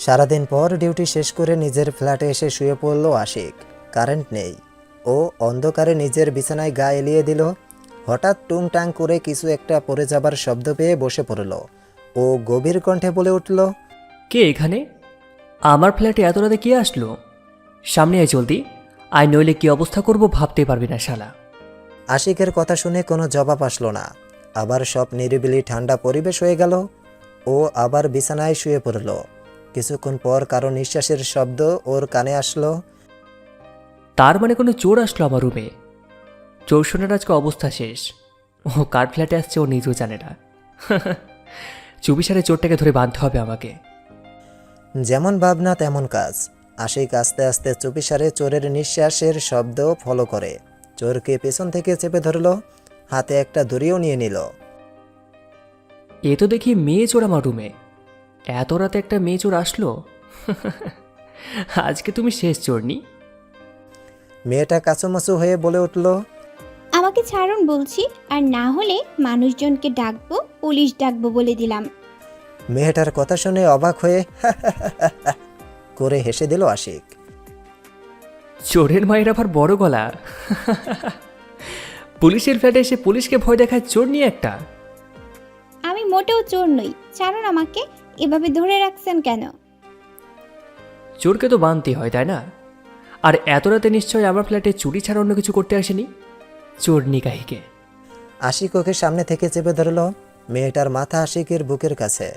সারাদিন পর ডিউটি শেষ করে নিজের ফ্ল্যাটে এসে শুয়ে পড়ল আশিক। কারেন্ট নেই। ও অন্ধকারে নিজের বিছানায় গা এলিয়ে দিল। হঠাৎ টুংটাং করে কিছু একটা পড়ে যাবার শব্দ পেয়ে বসে পড়ল। ও গভীর কণ্ঠে বলে উঠল, কে এখানে? আমার ফ্ল্যাটে এত রাতে কে আসলো? সামনে আয় জলদি, আয় নইলে কি অবস্থা করব ভাবতে পারবি না শালা। আশিকের কথা শুনে কোনো জবাব আসলো না। আবার সব নিরিবিলি ঠান্ডা পরিবেশ হয়ে গেল। ও আবার বিছানায় শুয়ে পড়ল। কিছুক্ষণ পর কারো নিঃশ্বাসের শব্দ ওর কানে আসলো। তার মানে কোনো চোর আসলো আমার রুমে। চোর শোনার আজকে অবস্থা শেষ। ও কার ফ্ল্যাটে আসছে ও নিজেও জানে না। চুপিসারে চোরটাকে ধরে বাঁধতে হবে আমাকে। যেমন ভাবনা তেমন কাজ। আশিক আস্তে আস্তে চুপিসারে চোরের নিঃশ্বাসের শব্দ ফলো করে চোরকে পেছন থেকে চেপে ধরল। হাতে একটা দড়িও নিয়ে নিল। এ তো দেখি মেয়ে চোর আমার রুমে। এত রাতে একটা মেয়ে চোর আসলো। আজকে তুমি শেষ চোরনি। মেয়েটা কাচুমাচু হয়ে বলে উঠল, আমাকে ছাড়ুন বলছি, আর না হলে মানুষজনকে ডাকবো, পুলিশ ডাকবো বলে দিলাম। মেয়েটার কথা শুনে অবাক হয়ে করে হেসে দিল আশিক। চোরের মায়ের আবার বড় গলা। পুলিশের ফ্ল্যাটে এসে পুলিশকে ভয় দেখায় চোর নিয়ে একটা। আমি মোটেও চোর নই, ছাড়ুন আমাকে। এভাবে ধরে রাখছেন কেন? চোরকে তো বানতে হয়, তাই না? আর এত রাতে নিশ্চয় আমার ফ্ল্যাটে চুরি ছাড়া অন্য কিছু করতে আসেনি। চোর নিকাহিকে। আশিক ওকে সামনে থেকে চেপে ধরল। মেয়েটার মাথা আশিকের বুকের কাছে।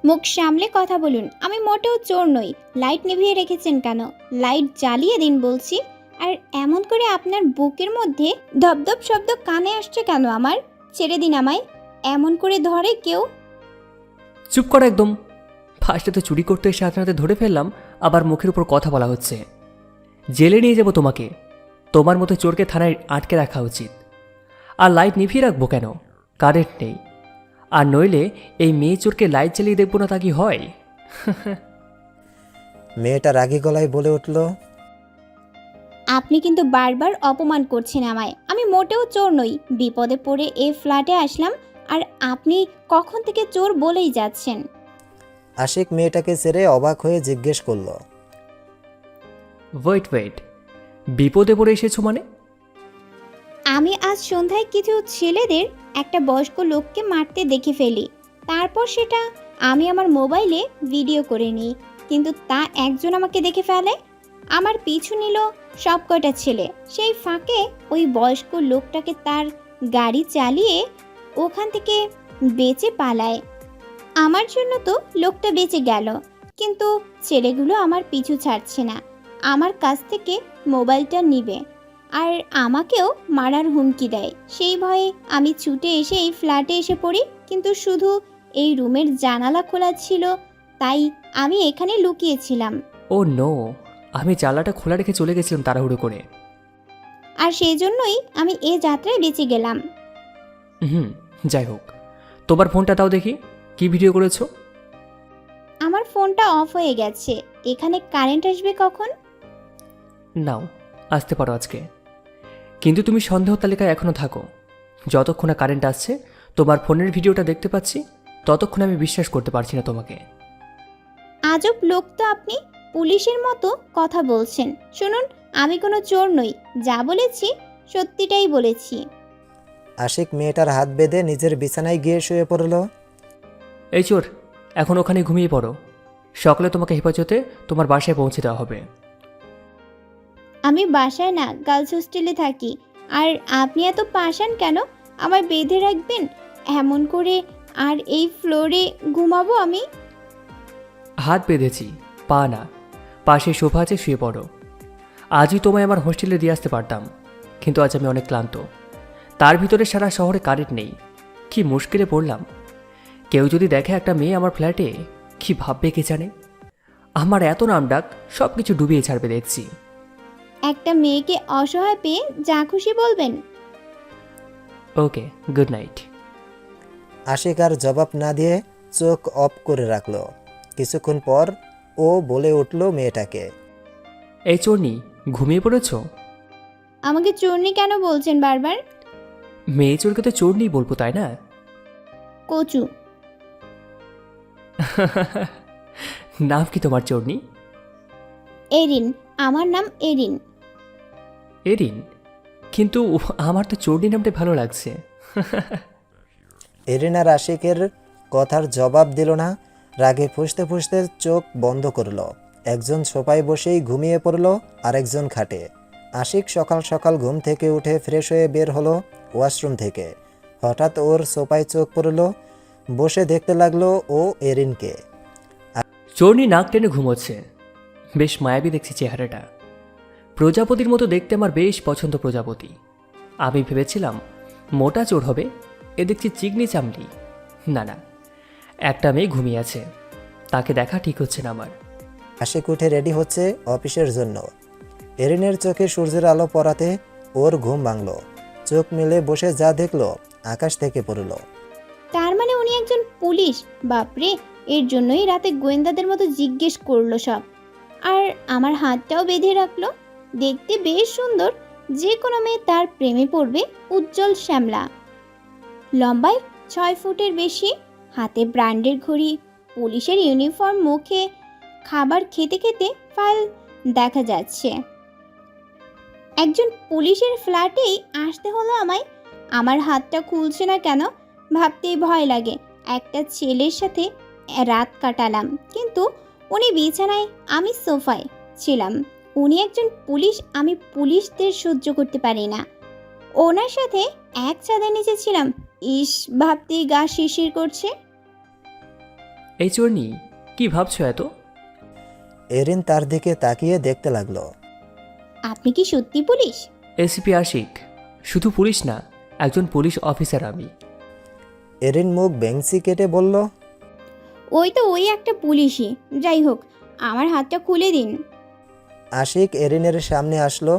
মুখ সামলে কথা বলুন। আমি মোটেও চোর নই। লাইট নিভিয়ে রেখেছেন কেন? লাইট জ্বালিয়ে দিন বলছি। আর এমন করে আপনার বুকের মধ্যে ধপধপ শব্দ কানে আসছে কেন আমার? ছেড়ে দিন আমায়। এমন করে ধরে কেউ? চুপ কর একদম। ফার্স্টে তো চুরি করতে এসে আপনাদের ধরে ফেললাম, আবার মুখের উপর কথা বলা হচ্ছে। জেলে নিয়ে যাব তোমাকে। তোমার মতো চোরকে থানায় আটকে রাখা উচিত। আর লাইট নিভিয়ে রাখবো কেন? কারেন্ট নেই। আর নইলে এই মেয়ে চোরকে লাইট জ্বালিয়ে দেখবো না তা কি হয়? মেয়েটা রাগী গলায় বলে উঠল, আপনি কিন্তু বারবার অপমান করছেন আমায়। আমি মোটেও চোর নই। বিপদে পড়ে এই ফ্ল্যাটে আসলাম, আর আপনি কখন থেকে চোর বলেই যাচ্ছেন। আশিক মেয়েটাকে ছেড়ে অবাক হয়ে জিজ্ঞেস করল, ওয়েট, বিপদে পড়ে এসেছো মানে? আমি আজ সন্ধ্যায় কিছু ছেলেদের একটা বয়স্ক লোককে মারতে দেখে ফেলি। তারপর সেটা আমি আমার মোবাইলে ভিডিও করে নিই। কিন্তু তা একজন আমাকে দেখে ফেলে। আমার পিছু নিল সব কয়টা ছেলে। সেই ফাঁকে ওই বয়স্ক লোকটাকে তার গাড়ি চালিয়ে ওখান থেকে বেঁচে পালায়। আমার জন্য তো লোকটা বেঁচে গেল, কিন্তু ছেলেগুলো আমার পিছু ছাড়ছে না। আমার কাছ থেকে মোবাইলটা নিবে আর আমাকেও মারার হুমকি দেয়। সেই ভয়ে আমি ছুটে এসে এই ফ্ল্যাটে এসে পড়ি, কিন্তু শুধু এই রুমের জানালা খোলা ছিল, তাই আমি এখানে লুকিয়েছিলাম। ও নো, আমি জানলাটা খোলা রেখে চলে গেছিলাম তাড়াহুড়ো করে। আর সেই জন্যই আমি এ যাত্রায় বেঁচে গেলাম। হুম, যাই হোক, তোমার ফোনটা দাও দেখি, কি ভিডিও করেছো? আমার ফোনটা অফ হয়ে গেছে। এখানে কারেন্ট আসবে কখন? নাও, আসতে পারো আজকে। কিন্তু তুমি সন্দেহ তালিকায় এখনো থাকো। যতক্ষণ না কারেন্ট আসছে তোমার ফোনের ভিডিওটা দেখতে পাচ্ছি, ততক্ষণ আমি বিশ্বাস করতে পারছি না তোমাকে। আজব লোক তো আপনি। পুলিশের মতো কথা বলছেন। শুনুন, আমি কোনো চোর নই। যা বলেছি সত্যিটাই বলেছি। আশিক মেয়েটার হাত বেঁধে নিজের বিছানায় গিয়ে শুয়ে পড়ল। এই চোর, এখন ওখানে ঘুমিয়ে পড়ো। সকালে তোমাকে হেফাজতে তোমার বাসায় পৌঁছে দেওয়া হবে। আমি বাসায় না, গার্লস হোস্টেলে থাকি। আর আপনি এত পাষাণ কেন? আমায় বেঁধে রাখবেন এমন করে? আর এই ফ্লোরে ঘুমাবো আমি? হাত বেঁধেছি, পা না। পাশে সোফা আছে, শুয়ে পড়ো। আজই তোমায় আমার হোস্টেলে দিয়ে আসতে পারতাম, কিন্তু আজ আমি অনেক ক্লান্ত। তার ভিতরে সারা শহরে কারেন্ট নেই। কি মুশকিলে পড়লাম। কেউ যদি দেখে একটা মেয়ে আমার ফ্ল্যাটে, কি ভাববে কে জানে। আমার এত নাম ডাক সব কিছু ডুবিয়ে ছাড়বে দেখছি। একটা মেয়েকে অসহায় পেয়ে যা খুশি বলবেন। ওকে, গুড নাইট। আশিক আর জবাব না দিয়ে চোখ অফ করে রাখল। কিছুক্ষণ পর ও বলে উঠল মেয়েটাকে, এই চোরনি, ঘুমিয়ে পড়েছ? আমাকে চোরনি কেন বলছেন বারবার? মেয়ে চোরকে তো চোরনি বলবো, তাই না? কচু। নাম কি তোমার চোরনি? এরিন, আমার নাম এরিন। এরিন? কিন্তু আমার তো চোরনি নামটা ভালো লাগছে। এরিন আর আশিকের কথার জবাব দিল না, রাগে ফুঁসতে ফুঁসতে চোখ বন্ধ করল। একজন সোফায় বসেই ঘুমিয়ে পড়ল, আরেকজন খাটে। আশিক সকাল সকাল ঘুম থেকে উঠে ফ্রেশ হয়ে বের হলো ওয়াশরুম থেকে। হঠাৎ ওর সোফায় চোখ পড়ল, বসে দেখতে লাগলো ও এরিনকে। চোরনি নাক টেনে ঘুমোচ্ছে। বেশ মায়াবী দেখছি চেহারাটা। প্রজাপতির মতো দেখতে আমার বেশ পছন্দ প্রজাপতি। আমি ভেবেছিলাম মোটা চোর হবে, এ দেখছি চিকনি চামড়ি। না না, একটা মেয়ে ঘুমিয়ে আছে, তাকে দেখা ঠিক হচ্ছে না আমার। আশিক উঠে রেডি হচ্ছে অফিসের জন্য। এরিনের চোখে সূর্যের আলো পড়াতে ওর ঘুম ভাঙল। চোখ মেলে বসে যা দেখলো আকাশ থেকে পড়ল। তার মানে উনি একজন পুলিশ? বাপরে, এর জন্যই রাতে গোয়েন্দাদের মতো জিজ্ঞেস করলো সব। আর আমার হাতটাও বেঁধে রাখলো। দেখতে বেশ সুন্দর, যে কোনো মেয়ে তার প্রেমে পড়বে। উজ্জ্বল শ্যামলা, লম্বায় 6 ফুটের বেশি, হাতে ব্র্যান্ডের ঘড়ি, পুলিশের ইউনিফর্ম, মুখে খাবার খেতে খেতে ফাইল দেখা যাচ্ছে। একজন পুলিশের ফ্ল্যাটেই আসতে হলো আমায়। আমার হাতটা খুলছে না কেন ভাবতেই ভয় লাগে। একটা ছেলের সাথে রাত কাটালাম, কিন্তু উনি বিছানায়, আমি সোফায় ছিলাম। উনি একজন পুলিশ, আমি পুলিশদের সহ্য করতে পারি না। ওনার সাথে এক ছাদের নিচে ছিলাম, ইস, ভাবতেই গা শিরশির করছে। এই চোরনি, কি ভাবছো এত? এরিন তার দিকে তাকিয়ে দেখতে লাগলো। আপনি কি সত্যি পুলিশ? এসিপি আশিক। শুধু পুলিশ না, একজন পুলিশ অফিসার আমি। এরিন মুখ বেঞ্চি কেটে বলল, ওই একটা পুলিশই। যাই হোক, আমার হাতটা খুলে দিন। আশিক এরিনের সামনে আসলো,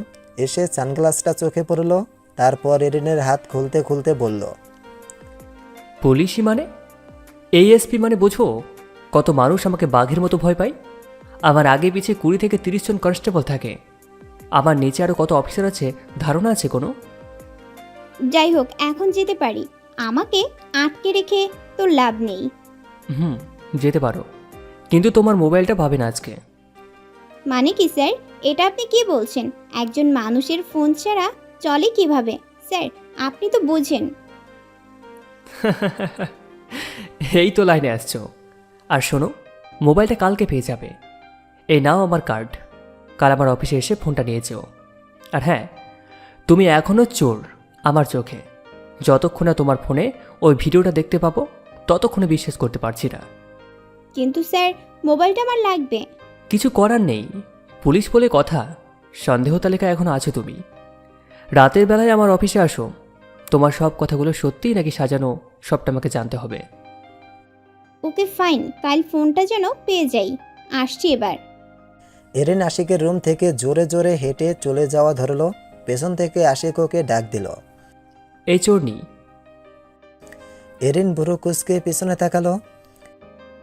এসে সানগ্লাসটা চোখে পড়ল। তারপর এরিনের হাত খুলতে খুলতে বলল, পুলিশই মানে? এএসপি মানে বোঝো? কত মানুষ আমাকে বাঘের মতো ভয় পায়। আমার আগে পিছে 20 থেকে 30 জন কনস্টেবল থাকে। আমার নিচে আরও কত অফিসার আছে ধারণা আছে কোনো? যাই হোক, এখন যেতে পারি। আমাকে আটকে রেখে তো লাভ নেই। যেতে পারো, কিন্তু তোমার মোবাইলটা পাবে না আজকে। মানে কি স্যার, এটা আপনি কি বলছেন? একজন মানুষের ফোন ছাড়া চলে কিভাবে? স্যার, আপনি তো বোঝেন। এই তো লাইনে আসছো। আর শোনো, মোবাইলটা কালকে পেয়ে যাবে। এই নাও আমার কার্ড, কাল আমার অফিসে এসে ফোনটা নিয়ে যেও। আর হ্যাঁ, তুমি এখনও চোর আমার চোখে। যতক্ষণ না তোমার ফোনে ওই ভিডিওটা দেখতে পাবো, ততক্ষণে বিশ্বাস করতে পারছি না। কিন্তু স্যার, মোবাইলটা আমার লাগবে। কিছু করার নেই, পুলিশ বলে কথা। সন্দেহ তালিকায় এখনও আছো তুমি। রাতের বেলায় আমার অফিসে আসো। তোমার সব কথাগুলো সত্যিই নাকি সাজানো, সবটা আমাকে জানতে হবে। ওকে ফাইন, কাল ফোনটা যেন পেয়ে যাই। আসছি এবার। এরিন আশিকের রুম থেকে জোরে জোরে হেঁটে চলে যাওয়া ধরলো। পেছন থেকে আশিক ওকে ডাক দিল। এই চোরনি। এরিন বুড়ো কুচকে পিছনে তাকালো।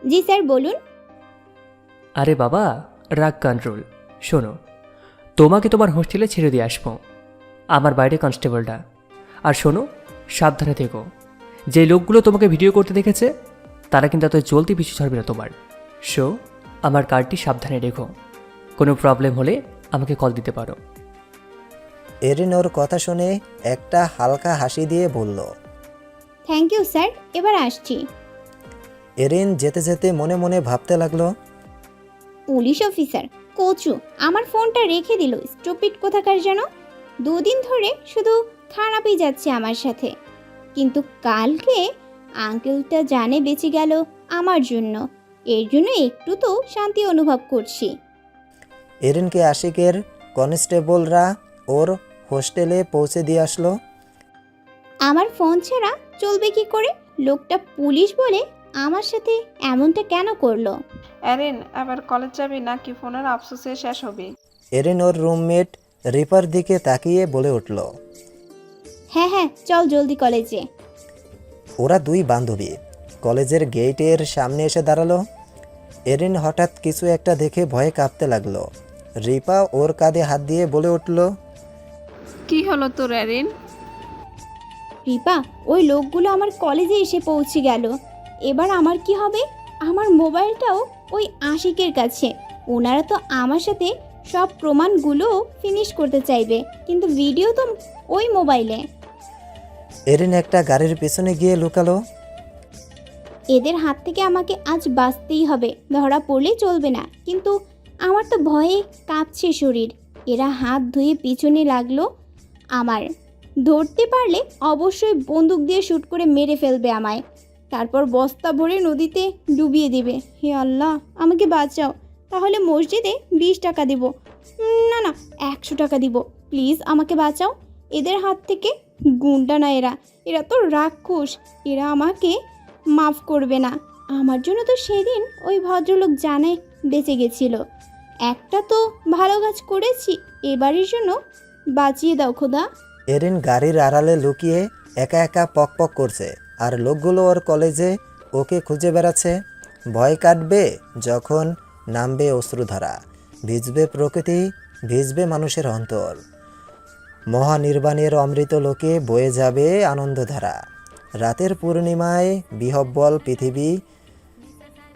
জি স্যার, বলুন। আরে বাবা, রাগ কন্ট্রোল। শোনো, তোমাকে তোমার হোস্টেলে ছেড়ে দিয়ে আসবো। আমার বাইরে কনস্টেবলটা। আর শোনো, সাবধানে থেকো। যে লোকগুলো তোমাকে ভিডিও করতে দেখেছে, তারা কিন্তু এত জলদি পিছু ছাড়বে না তোমার। শো, আমার কার্ডটি সাবধানে রেখো। কোনো প্রবলেম হলে আমাকে কল দিতে পারো। এরিন ওর কথা শুনে একটা হালকা হাসি দিয়ে বলল, থ্যাংক ইউ স্যার, এবার আসছি। এরিন যেতে যেতে মনে মনে ভাবতে লাগলো, পুলিশ অফিসার কচু আমার ফোনটা রেখে দিল, স্টুপিড কোথাকার যেন। 2 দিন ধরে শুধু খারাপই যাচ্ছে আমার সাথে। কিন্তু কালকে আঙ্কেলটা জানে বেঁচে গেল আমার জন্য। এর জন্য একটু তো শান্তি অনুভব করছি। এরিনকে আশিকের কনস্টেবলরা ওর হোস্টেলে পৌঁছে দিয়ে আসলো। আমার ফোন ছাড়া চলবে কি করে? লোকটা পুলিশ বলে আমার সাথে এমনটা কেন করলো? এরিন, এবার কলেজ যাবি নাকি ফোনের আফসোসে শেষ হবি? এরিন ওর রুমমেট রিপার দিকে তাকিয়ে বলে উঠল। হ্যাঁ, চল জলদি কলেজে। ওরা 2 বান্ধবী কলেজের গেটের সামনে এসে দাঁড়ালো। এরিন হঠাৎ কিছু একটা দেখে ভয়ে কাঁপতে লাগলো। রিপা ওর কাঁধে হাত দিয়ে বলে উঠল, কি হলো তোর এরিন? রিপা, ওই লোকগুলো আমার কলেজে এসে পৌঁছে গেল। এবার আমার কি হবে? আমার মোবাইলটাও ওই আশিকের কাছে। ওনারা তো আমার সাথে সব প্রমাণগুলো ফিনিশ করতে চাইবে, কিন্তু ভিডিও তো ওই মোবাইলে। এরিন একটা গাড়ির পেছনে গিয়ে লুকালো। এদের হাত থেকে আমাকে আজ বাঁচতেই হবে, ধরা পড়লেই চলবে না। কিন্তু আমার তো ভয়ে কাঁপছে শরীর। এরা হাত ধুয়ে পিছনে লাগলো আমার। ধরতে পারলে অবশ্যই বন্দুক দিয়ে শ্যুট করে মেরে ফেলবে আমায়, তারপর বস্তা ভরে নদীতে ডুবিয়ে দেবে। হে আল্লাহ, আমাকে বাঁচাও। তাহলে মসজিদে 20 টাকা দিব, না না 100 টাকা দিব। প্লিজ আমাকে বাঁচাও এদের হাত থেকে। গুন্ডা না এরা, এরা তো রাক্ষস। এরা আমাকে মাফ করবে না। আমার জন্য তো সেদিন ওই ভদ্রলোক জানে বেঁচে গেছিল। একটা তো ভালো কাজ করেছি, এবারের জন্য বাঁচিয়ে দাও খোদা। এরিন গাড়ির আড়ালে লুকিয়ে একা একা পক পক করছে, আর লোকগুলো ওর কলেজে ওকে খুঁজে বেড়াচ্ছে। ভয় কাটবে যখন নামবে অশ্রুধারা, ভিজবে প্রকৃতি, ভিজবে মানুষের অন্তর। মহানির্বাণের অমৃত লোকে বয়ে যাবে আনন্দধারা। রাতের পূর্ণিমায় বিহব্বল পৃথিবী,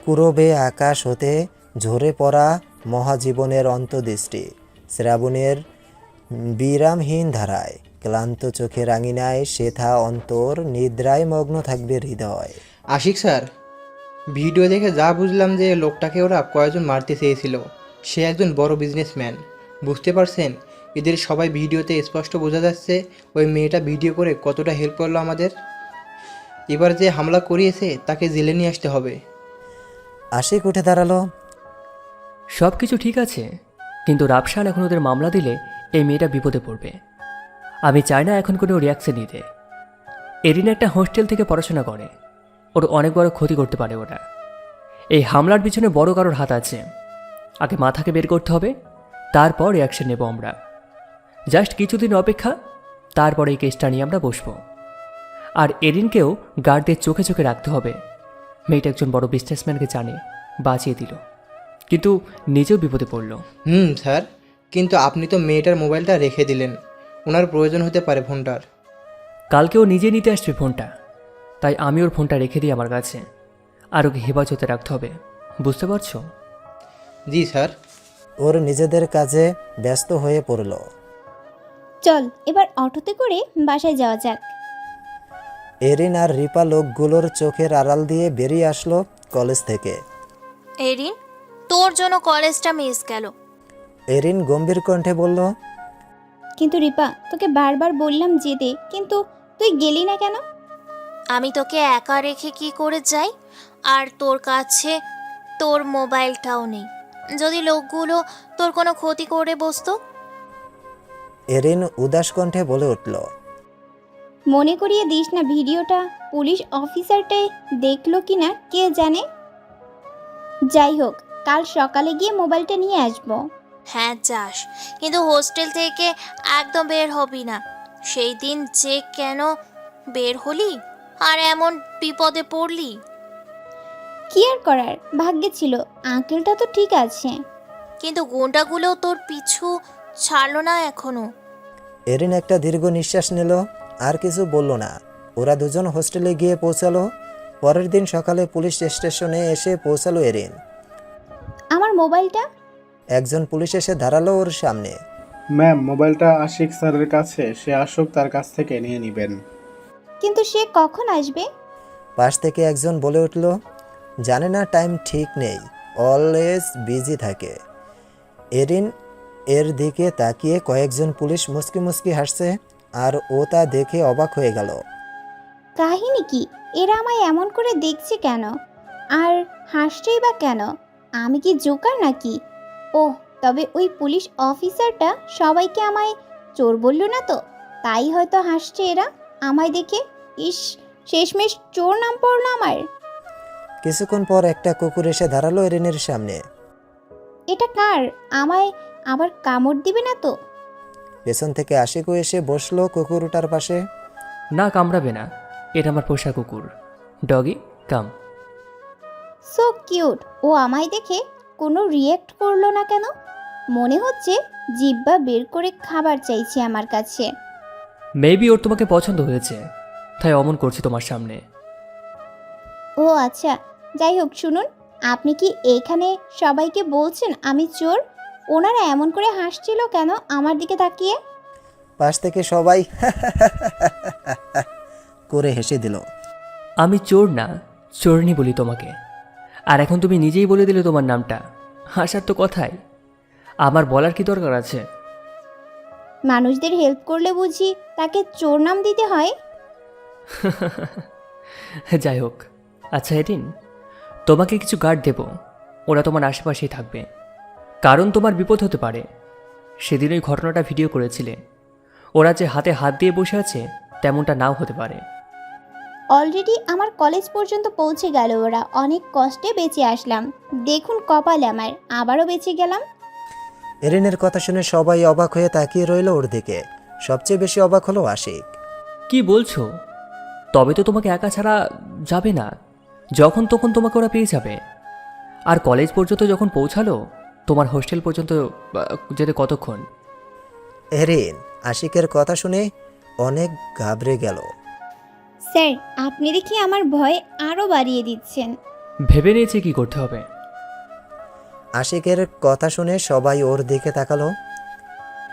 কুরবে আকাশ হতে ঝরে পড়া মহাজীবনের অন্তদৃষ্টি। শ্রাবণের বিরামহীন ধারায় ক্লান্ত চোখের আঙিনায় শেথা অন্তর, নিদ্রায় মগ্ন থাকবে হৃদয়। আশিক স্যার, ভিডিও দেখে যা বুঝলাম যে লোকটাকে ওরা কয়েকজন মারতে চেয়েছিল। সে একজন বড় বিজনেসম্যান। বুঝতে পারছেন, এদের সবাই ভিডিওতে স্পষ্ট বোঝা যাচ্ছে ওই মেয়েটা ভিডিও করে কতটা হেল্প করলো আমাদের। এবার যে হামলা করিয়েছে তাকে জেলে নিয়ে আসতে হবে। আশিক উঠে দাঁড়ালো। সব কিছু ঠিক আছে, কিন্তু রাফসান এখন ওদের মামলা দিলে এই মেয়েটা বিপদে পড়বে। আমি চাই না এখন কোনো রিয়াকশন নিতে। এরিন একটা হোস্টেল থেকে পড়াশোনা করে, ওর অনেক বড় ক্ষতি করতে পারে ওরা। এই হামলার পিছনে বড় কারোর হাত আছে। আগে মাথাকে বের করতে হবে, তারপর রিয়াকশন নেব আমরা। জাস্ট কিছুদিন অপেক্ষা, তারপর এই কেসটা নিয়ে আমরা বসবো। আর এরিনকেও গার্ডদের চোখে চোখে রাখতে হবে। মেয়েটা একজন বড় বিজনেসম্যানকে জানে, বাঁচিয়ে দিল, কিন্তু নিজেও বিপদে পড়ল। স্যার, কিন্তু আপনি তো মেয়েটার মোবাইলটা রেখে দিলেন। ওনার প্রয়োজন হতে পারে ফোনটার। কালকেও নিজে নিতে আসবে ফোনটা, তাই আমি ওর ফোনটা রেখে দিই আমার কাছে। আর ওকে হেফাজতে রাখতে হবে, বুঝতে পারছো? জি স্যার। ওর নিজেদের কাজে ব্যস্ত হয়ে পড়ল। চল এবার অটোতে করে বাসায় যাওয়া যাক। এরিন আর রিপা লোকগুলোর চোখের আড়াল দিয়ে বেরিয়ে আসলো কলেজ থেকে। এরিন, তোর জন্য কলেজটা মিস গেল। এরিন গম্ভীর কণ্ঠে বলল, কিন্তু রিপা, তোকে বারবার বললাম যেতে, কিন্তু তুই গেলি না কেন? আমি তোকে একা রেখে কি করে যাই? আর তোর কাছে তোর মোবাইলটাও নেই। যদি লোকগুলো তোর কোনো ক্ষতি করে বসতো? এরিন উদাস কণ্ঠে বলে উঠল, মনে করিয়ে দিস না, ভিডিওটা পুলিশ অফিসারটাই দেখলো কিনা কে জানে। যাই হোক, কাল সকালে গিয়ে মোবাইলটা নিয়ে আসবো। হ্যাঁ যাস, কিন্তু হোস্টেল থেকে একদম বের হবি না। সেই দিন যে কেন বের হলি আর এমন বিপদে পড়লি? কি আর করার, ভাগ্যে ছিল। আঙ্কেলটা তো ঠিক আছে, কিন্তু গুন্ডাগুলো তোর পিছু ছাড়লো না এখনো। এরিন একটা দীর্ঘ নিঃশ্বাস নিল, আর কিছু বলল না। ওরা দুজন হোস্টেলে গিয়ে পৌঁছালো। পরের দিন সকালে পুলিশ স্টেশনে এসে পৌঁছালো এরিন। আমার মোবাইলটা। একজন পুলিশ এসে দাঁড়ালো ওর সামনে। ম্যাম, মোবাইলটা আশিক স্যারের কাছে, সে আসুক, তার কাছ থেকে নিয়ে নেবেন। কিন্তু সে কখন আসবে? পাশ থেকে একজন বলে উঠল, জানে না, টাইম ঠিক নেই, অলওয়েজ বিজি থাকে। এরিন এর দিকে তাকিয়ে কয়েকজন পুলিশ মুচকি মুচকি হাসছে, আর ও তা দেখে অবাক হয়ে গেল। কাহিনী কি? এরা আমায় এমন করে দেখছে কেন? আর হাসছেই বা কেন? আমি কি জোকার নাকি? ওহ, তবে ওই পুলিশ অফিসারটা সবাইকে আমায় চোর বলল না তো, তাই হয়তো হাসছে এরা আমায় দেখে। ইস, শেষমেশ চোর নাম পড়লো আমার। কিছুক্ষণ পর একটা কুকুর এসে দাঁড়ালো এরিনের সামনে। এটা কার? আমায় আবার কামড় দিবে না তো? পেছন থেকে আশিকও এসে বসলো কুকুরটার পাশে। না, কামড়াবে না, এটা আমার পোষা কুকুর। Doggy, come. So cute. ও আমায় দেখে কোনো রিয়েক্ট করলো না কেন? মনে হচ্ছে জিহ্বা বের করে খাবার চাইছে আমার কাছে। মেবি ওর তোমাকে পছন্দ হয়েছে, তাই অমন করছে তোমার সামনে। ও আচ্ছা, যাই হোক শুনুন, আপনি কি এখানে সবাইকে বলছেন আমি চোর? ওনারা এমন করে হাসছিল কেন আমার দিকে তাকিয়ে? পাশ থেকে সবাই করে হেসে দিল। আমি চোর না, চোরনি বলি তোমাকে। আর এখন তুমি নিজেই বলে দিলে তোমার নামটা। হাসার তো কথাই, আমার বলার কি দরকার আছে? মানুষদের হেল্প করলে বুঝি তাকে চোর নাম দিতে হয়? যাই হোক, আচ্ছা এদিন তোমাকে কিছু গার্ড দেব, ওরা তোমার আশেপাশেই থাকবে, কারণ তোমার বিপদ হতে পারে। সেদিন ওই ঘটনাটা ভিডিও করেছিলে, ওরা যে হাতে হাত দিয়ে বসে আছে তেমনটা নাও হতে পারে। অলরেডি আমার কলেজ পর্যন্ত পৌঁছে গেল ওরা, অনেক কষ্টে বেঁচে আসলাম। দেখুন কপাল আমার, আবারও বেঁচে গেলাম। এরিনের কথা শুনে সবাই অবাক হয়ে তাকিয়ে রইল ওর দিকে। সবচেয়ে বেশি অবাক হলো আশিক। কি বলছো? তবে তো তোমাকে একা ছাড়া যাবে না, যখন তখন তোমাকে ওরা পেয়ে যাবে। আর কলেজ পর্যন্ত যখন পৌঁছালো, তোমার হোস্টেল পর্যন্ত যেতে কতক্ষণ? এরিন আশিকের কথা শুনে অনেক ঘাবড়ে গেল। স্যার, আপনি দেখি আমার ভয় আরও বাড়িয়ে দিচ্ছেন। ভেবে নিয়েছি কি করতে হবে। আশিকের কথা শুনে সবাই ওর দিকে তাকালো।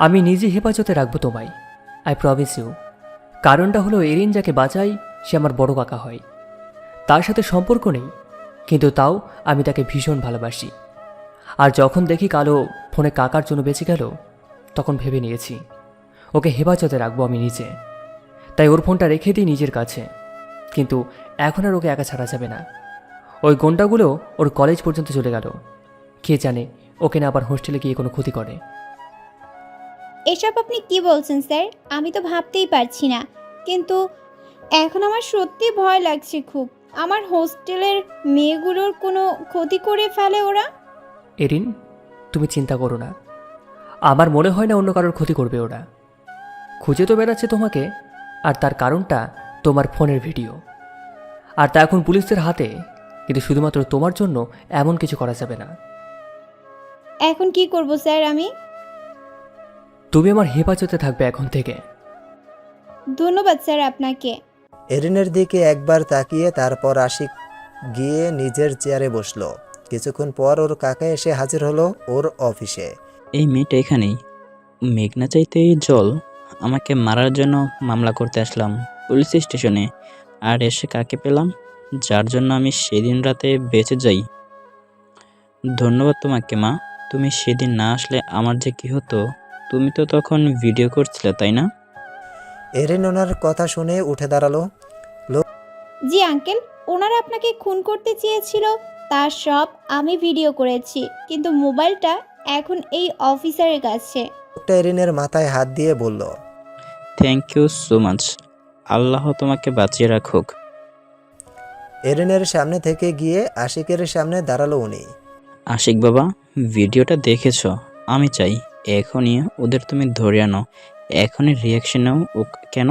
আমি নিজে হেফাজতে রাখবো তোমায়, আই প্রমিস ইউ। কারণটা হলো এরিন যাকে বাঁচাই সে আমার বড় কাকা হয়। তার সাথে সম্পর্ক নেই, কিন্তু তাও আমি তাকে ভীষণ ভালোবাসি। আর যখন দেখি কালো ফোনে কাকার জন্য বেঁচে গেল, তখন ভেবে নিয়েছি ওকে হেফাজতে রাখবো আমি নিজে। তাই ওর ফোনটা রেখে দিই নিজের কাছে। কিন্তু এখন আর ওকে একা ছাড়া যাবে না। ওই গন্ডাগুলো ওর কলেজ পর্যন্ত চলে গেল, কে জানে ওকে না আবার হোস্টেলে গিয়ে কোনো ক্ষতি করে। এসব আপনি কি বলছেন স্যার? আমি তো ভাবতেই পারছি না। কিন্তু এখন আমার সত্যি ভয় লাগছে খুব। আমার হোস্টেলের মেয়েগুলোর কোনো ক্ষতি করে ফেলে ওরা? এরিন, তুমি চিন্তা করো না, আমার মনে হয় না অন্য কারোর ক্ষতি করবে ওরা। খুঁজে তো বেড়াচ্ছে তোমাকে, আর তার কারণটা তোমার ফোনের ভিডিও। আর তা এখন পুলিশদের হাতে, কিন্তু শুধুমাত্র তোমার জন্য এমন কিছু করা যাবে না। এখন কি করব স্যার আমি? তুমি আমার হেফাজতে থাকবে এখন থেকে। ধন্যবাদ স্যার আপনাকে। এরিনের দিকে একবার তাকিয়ে তারপর আশিক গিয়ে নিজের চেয়ারে বসলো। কিছুক্ষণ পর ওর কাকা এসে হাজির হলো ওর অফিসে। এই মেয়েটা এখানেই, মেঘনা চাইতেই জল। আমাকে মারার জন্য মামলা করতে আসলাম পুলিশ স্টেশনে, আর এসে কাকে পেলাম যার জন্য আমি সেদিন রাতে বেঁচে যাই। ধন্যবাদ তোমাকে মা, তুমি সেদিন না আসলে আমার যে কি হতো। তুমি তো তখন ভিডিও করছিলে তাই না? এরিন ওনার কথা শুনে উঠে দাঁড়ালো। জি আঙ্কেল, ওনারা আপনাকে খুন করতে চেয়েছিল, তার সব আমি ভিডিও করেছি, কিন্তু মোবাইলটা এখন এই অফিসারের কাছে। লোকটা এরিনের মাথায় হাত দিয়ে বলল, থ্যাংক ইউ সো মাচ, আল্লাহ তোমাকে বাঁচিয়ে রাখুক। এরিনের সামনে থেকে গিয়ে আশিকের সামনে দাঁড়ালো উনি। আশিক বাবা, ভিডিওটা দেখেছো? আমি চাই এখনই ওদের তুমি ধরে আনো, এখনই রিয়াকশন নাও। ও কেন?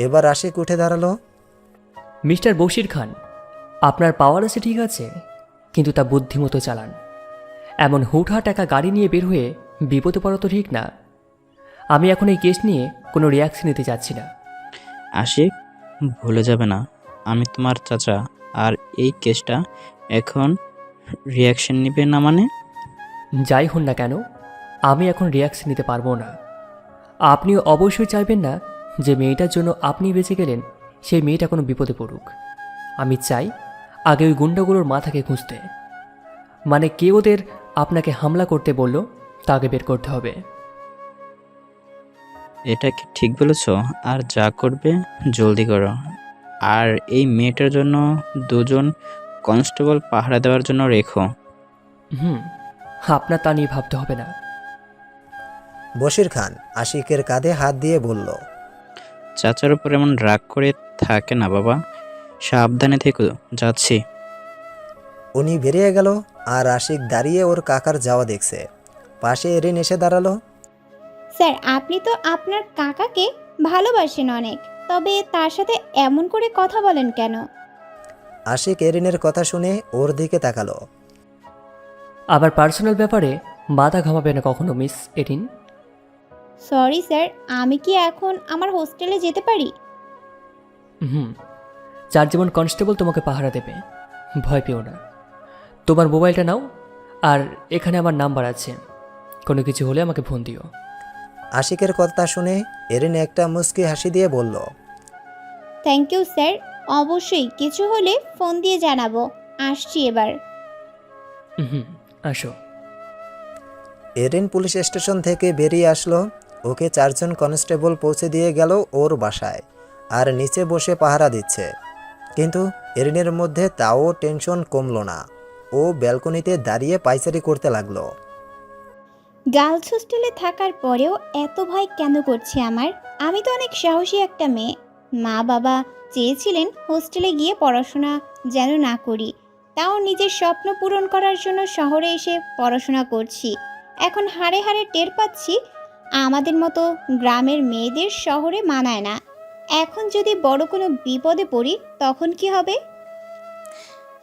এবার আশিক উঠে দাঁড়ালো। মিস্টার বশির খান, আপনার পাওয়ার আছে ঠিক আছে, কিন্তু তা বুদ্ধিমতো চালান। এমন হুটহাট একা গাড়ি নিয়ে বের হয়ে বিপদে পড়া তো ঠিক না। আমি এখন এই কেস নিয়ে কোনো রিয়াকশন নিতে চাচ্ছি না। আশিক, ভুলে যাবে না আমি তোমার চাচা, আর এই কেসটা এখন রিয়াকশন নিবে না মানে? যাই হন না কেন, আমি এখন রিয়াকশন নিতে পারবো না। আপনিও অবশ্যই চাইবেন না যে মেয়েটার জন্য আপনি বেঁচে গেলেন সেই মেয়েটা কোনো বিপদে পড়ুক। আমি চাই আগে ওই গুন্ডাগুলোর মাথাকে খুঁজতে, মানে কে ওদের আপনাকে হামলা করতে বলল তা আগে বের করতে হবে। এটা কি ঠিক বলেছ? আর যা করবে জলদি করো। আর এই মেয়েটার জন্য দুজন কনস্টেবল পাহারা দেওয়ার জন্য রেখো। আপনার তা নিয়ে ভাবতে হবে না। বশির খান আশিকের কাঁধে হাত দিয়ে বলল, চাচার উপর এমন রাগ করে থাকে না বাবা, সাবধানে থেকো, যাচ্ছি। উনি বেরিয়ে গেল আর আশিক দাঁড়িয়ে ওর কাকার যাওয়া দেখছে। পাশে এরিন এসে দাঁড়ালো। স্যার, আপনি তো আপনার কাকাকে ভালোবাসেন অনেক, তবে তার সাথে এমন করে কথা বলেন কেন? আশিক এরিনের কথা শুনে ওর দিকে তাকালো। আবার পার্সোনাল ব্যাপারে মাথা ঘামাবে না কখনো মিস এরিন। সরি স্যার, আমি কি এখন আমার হোস্টেলে যেতে পারি? যার যেমন কনস্টেবল তোমাকে পাহারা দেবে, ভয় পেও না, তোমার মোবাইলটা নাও, আর এখানে আমার নাম্বার আছে, কোনো কিছু হলে আমাকে ফোন দিও। আশিকের কথা শুনে এরিন একটা মুচকি হাসি দিয়ে বলল, থ্যাংক ইউ স্যার, অবশ্যই কিছু হলে ফোন দিয়ে জানাবো। আসছি এবার। হুম, আসো। এরিন পুলিশ স্টেশন থেকে বেরিয়ে আসলো। ওকে 4 জন কনস্টেবল পৌঁছে দিয়ে গেল ওর বাসায়, আর নিচে বসে পাহারা দিচ্ছে। কিন্তু এরিনের মধ্যে তাও টেনশন কমলো না। ও ব্যালকনিতে দাঁড়িয়ে পায়চারি করতে লাগলো। গার্লস হোস্টেলে থাকার পরেও এত ভয় কেন করছে আমার? আমি তো অনেক সাহসী একটা মেয়ে। মা বাবা চেয়েছিলেন হোস্টেলে গিয়ে পড়াশোনা যেন না করি, তাও নিজের স্বপ্ন পূরণ করার জন্য শহরে এসে পড়াশোনা করছি। এখন হাড়ে হাড়ে টের পাচ্ছি আমাদের মতো গ্রামের মেয়েদের শহরে মানায় না। এখন যদি বড় কোনো বিপদে পড়ি তখন কি হবে?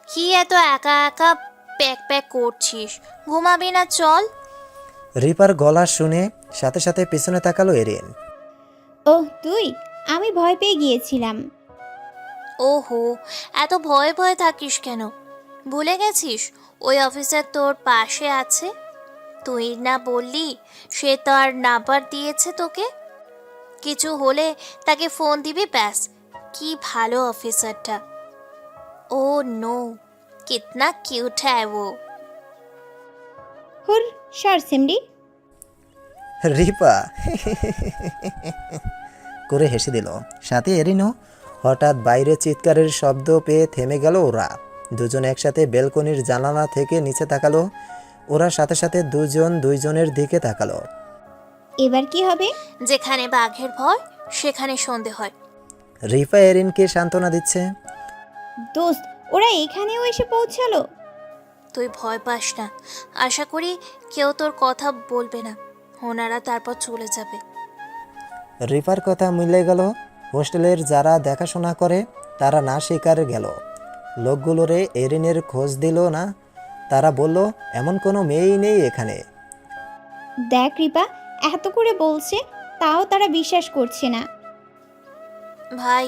কি এত একা একা প্যাক প্যাক করছিস? ঘুমাবি না? চল। রিপার গলা শুনে সাথে সাথে পিছনে তাকালো এরিন। ওহ তুই, আমি ভয় পেয়ে গিয়েছিলাম। ওহো, এত ভয়ে ভয়ে থাকিস কেন? ভুলে গেছিস ওই অফিসার তোর পাশে আছে? তুই না বললি সে তার নাম্বার দিয়েছে তোকে? কিছু হলে তাকে ফোন দিবি, ব্যাস। কি ভালো অফিসারটা। ও নো, কিতনা কিউট হ্যায় वो। হুর, সার সিমডি। রিপা করে হেসে দিল, সাথে এরিনও। হঠাৎ বাইরে চিৎকারের শব্দ পেয়ে থেমে গেল ওরা। দুজন একসাথে বেলকনির জানালা থেকে নিচে তাকালো। ওরা সাথে সাথে দুজনের দিকে তাকালো। এবার কি হবে? যেখানে বাঘের ভয় সেখানে সন্ধে হয়। রিপা এরিনকে সান্ত্বনা দিচ্ছে। দোস্ত, ওরা এখানেও এসে পৌঁছালো। তুই ভয় পাস না, আশা করি কেউ তোর কথা বলবে না। ওনারা তারপর চলে যাবে। রিপার কথা মিলে গেল। হোস্টেলের যারা দেখাশোনা করে তারা না স্বীকার গেল। লোকগুলোরে এরিনের খোঁজ দিল না। তারা বলল এমন কোনো মেয়েই নেই এখানে। দেখ রিপা, এত করে বলছে তাও তারা বিশ্বাস করছে না। ভাই,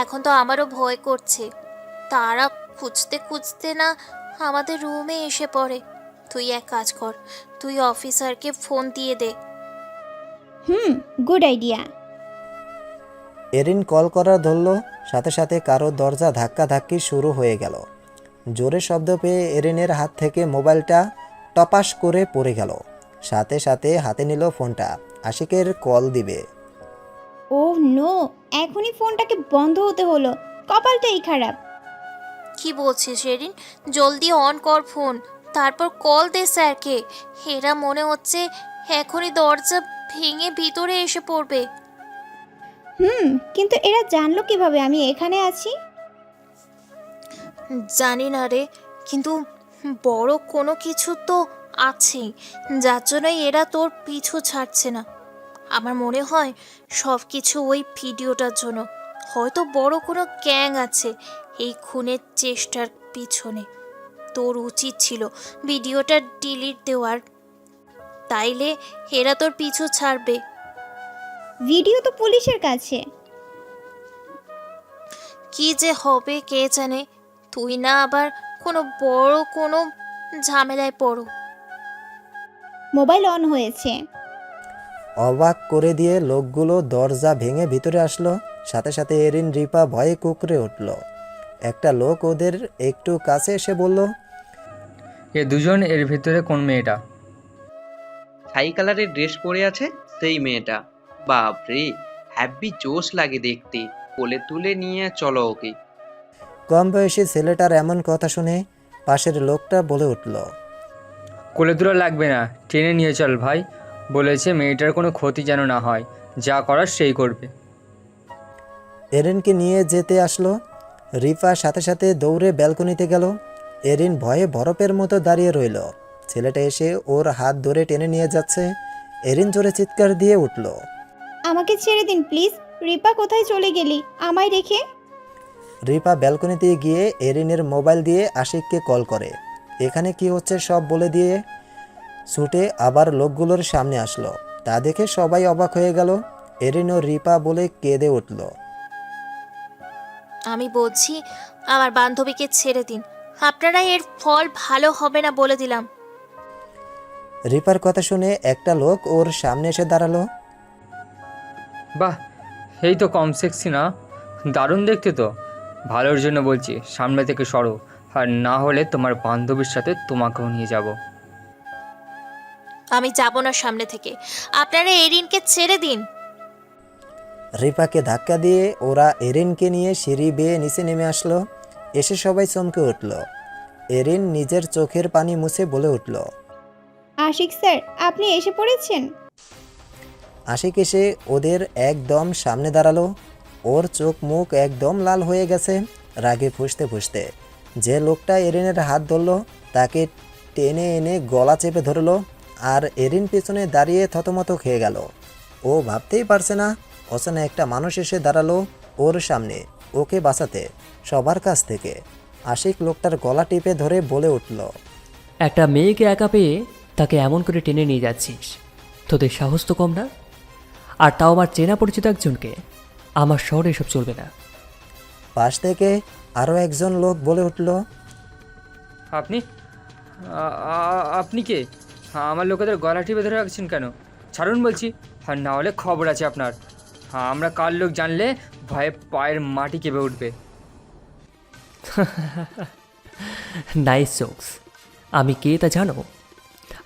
এখন তো আমারও ভয় করছে। তারা খুঁজতে খুঁজতে না আমাদের রুমে এসে পড়ে। তুই এক কাজ কর, তুই অফিসারকে ফোন দিয়ে দে। Good idea. এরিন কল করা ধরল, সাথে সাথে কারো দরজা ধাক্কাধাক্কি শুরু হয়ে গেল। জোরে শব্দ পেয়ে এরিনের হাত থেকে মোবাইলটা টপাস করে পড়ে গেল। সাথে সাথে হাতে নিল ফোনটা, আশিকের কল দিবে। ও নো, এখনই ফোনটাকে বন্ধ হতে হলো। কপালটাই খারাপ। কি বলছিস রেরিন? জলদি অন কর ফোন, তারপর কল দে স্যারকে। এরা মনে হচ্ছে এখনই দরজা ভেঙে ভিতরে এসে পড়বে। কিন্তু এরা জানলো কিভাবে আমি এখানে আছি? জানি না রে, কিন্তু বড় কোনো কিছু তো আছেই, যার জন্যই এরা তোর পিছু ছাড়ছে না। আমার মনে হয় সব কিছু ওই ভিডিওটার জন্য। হয়তো বড় কোনো গ্যাং আছে এই খুনের চেষ্টার পিছনে। তোর উচিত ছিল ভিডিওটা ডিলিট দেওয়ার, তাইলে এরা তোর পিছু ছাড়বে। ভিডিও তো পুলিশের কাছে। কি যে হবে কে জানে, তুই না আবার কোনো বড় কোনো ঝামেলায় পড়ো। মোবাইল অন হয়েছে। অবাক করে দিয়ে লোকগুলো দরজা ভেঙে ভিতরে আসলো। সাথে সাথে এরিন রিপা ভয়ে কুঁকড়ে উঠল। একটা লোক ওদের একটু কাছে এসে বলল, এ দুজন, এর ভিতরে কোন মেয়েটা? ছাই কালারের ড্রেস পরে আছে সেই মেয়েটা। বাপরে, হ্যাপি জোশ লাগে দেখতে। কোলে তুলে নিয়ে চলো ওকে। কম বয়সী ছেলেটার এমন কথা শুনে পাশের লোকটা বলে উঠল, কোলে তুলে লাগবে না, টেনে নিয়ে চল ভাই। বলেছে মেয়েটার কোনো ক্ষতি যেন না হয়, যা করার সেই করবে। এরিনকে নিয়ে যেতে আসলো। রিপা সাথে সাথে দৌড়ে ব্যালকনিতে গেল। এরিন ভয়ে বরফের মতো দাঁড়িয়ে রইল। ছেলেটা এসে ওর হাত ধরে টেনে নিয়ে যাচ্ছে। এরিন জোরে চিৎকার দিয়ে উঠল, আমাকে ছেড়ে দিন প্লিজ। রিপা, কোথায় চলে গেলি আমায় রেখে? রিপা ব্যালকনিতে গিয়ে এরিনের মোবাইল দিয়ে আশিককে কল করে। এখানে কি হচ্ছে সব বলে দিয়ে ছুটে আবার লোকগুলোর সামনে আসলো। তা দেখে সবাই অবাক হয়ে গেল। এরিন ও রিপা বলে কেঁদে উঠল। আমি বলছি আমার বান্ধবীকে ছেড়ে দিন, আপনারা এর ফল ভালো হবে না বলে দিলাম। রিপার কথা শুনে একটা লোক ওর সামনে এসে দাঁড়ালো। বাহ, এই তো কম সেক্সি না, দারুণ দেখতে তো। ভালোর জন্য বলছি, সামনে থেকে সরো, আর না হলে তোমার বান্ধবীর সাথে তোমাকেও নিয়ে যাব। আমি যাব না সামনে থেকে, আপনারা এরিনকে ছেড়ে দিন। রিপাকে ধাক্কা দিয়ে ওরা এরিনকে নিয়ে সিঁড়ি বেয়ে নিচে নেমে আসলো। এসে সবাই চমকে উঠল। এরিন নিজের চোখের পানি মুছে বলে উঠল। আশিক স্যার, আপনি এসে পড়েছেন। আশিক এসে ওদের একদম সামনে দাঁড়ালো। ওর চোখ মুখ একদম লাল হয়ে গেছে রাগে ফুঁসতে ফুঁসতে। যে লোকটা এরিনের হাত ধরল তাকে টেনে এনে গলা চেপে ধরলো, আর এরিন পেছনে দাঁড়িয়ে থতমত খেয়ে গেল। ও ভাবতেই পারছে না অচেনা একটা মানুষ এসে দাঁড়ালো ওর সামনে ওকে বাঁচাতে সবার কাছ থেকে। আশিক লোকটার গলা টিপে ধরে বলে উঠল। একটা মেয়েকে একা পেয়ে তাকে এমন করে টেনে নিয়ে যাচ্ছিস, তোদের সাহস তো কম না? আর তাও আমার চেনা পরিচিত একজনকে। আমার শহরে এসব চলবে না। পাশ থেকে আরও একজন লোক বলে উঠল। আপনি আপনি কে? আমার লোকেদের গলা টিপে ধরে রাখছেন কেন? ছাড়ুন বলছি, আর না হলে খবর আছে আপনার। আমরা কার লোক জানলে ভয়ে পায়ের মাটি কেঁপে উঠবে। Nice jokes. আমি কে তা জানো?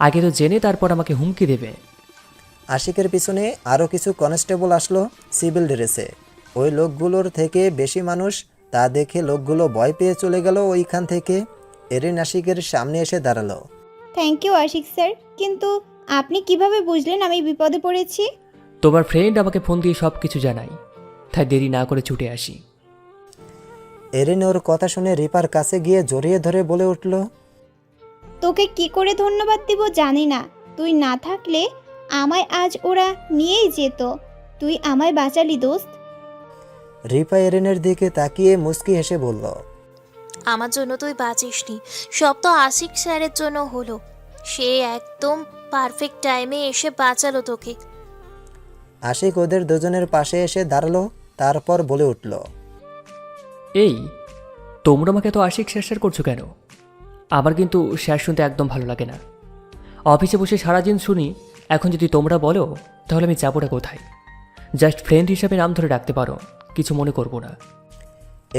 আগে তো জেনে তারপর আমাকে হুমকি দেবে। আশিকের পিছনে আরও কিছু কনস্টেবল আসলো সিভিল ড্রেসে। ওই লোকগুলোর থেকে বেশি মানুষ, তা দেখে লোকগুলো ভয় পেয়ে চলে গেল ওইখান থেকে। এরিন আশিকের সামনে এসে দাঁড়ালো। থ্যাংক ইউ আশিক স্যার, কিন্তু আপনি কিভাবে বুঝলেন আমি বিপদে পড়েছি? তোমার ফ্রেন্ড আমাকে ফোন দিয়ে সব কিছু জানাই, তাই দেরি না করে ছুটে আসি। এরিন ওর কথা শুনে রিপার কাছে গিয়ে জড়িয়ে ধরে বলে উঠল। তোকে কি করে ধন্যবাদ দিব জানি না। তুই না থাকলে আমায় আজ ওরা নিয়েই যেত। তুই আমায় বাঁচালি দোস্ত। রিপা এরিনের দিকে তাকিয়ে মুচকি হেসে বলল। আমার জন্য তুই বাঁচিসনি, সব তো আশিক স্যারের জন্য হলো। সে একদম পারফেক্ট টাইমে এসে বাঁচালো তোকে। আশিক ওদের দুজনের পাশে এসে দাঁড়ালো, তারপর বলে উঠল। এই, তোমরা আমাকে তো আশিক শেয়ার করছো কেন? আমার কিন্তু শেয়ার শুনতে একদম ভালো লাগে না। অফিসে বসে সারাদিন শুনি, এখন যদি তোমরা বলো তাহলে আমি যাবোটা কোথায়? জাস্ট ফ্রেন্ড হিসাবে নাম ধরে ডাকতে পারো, কিছু মনে করবো না।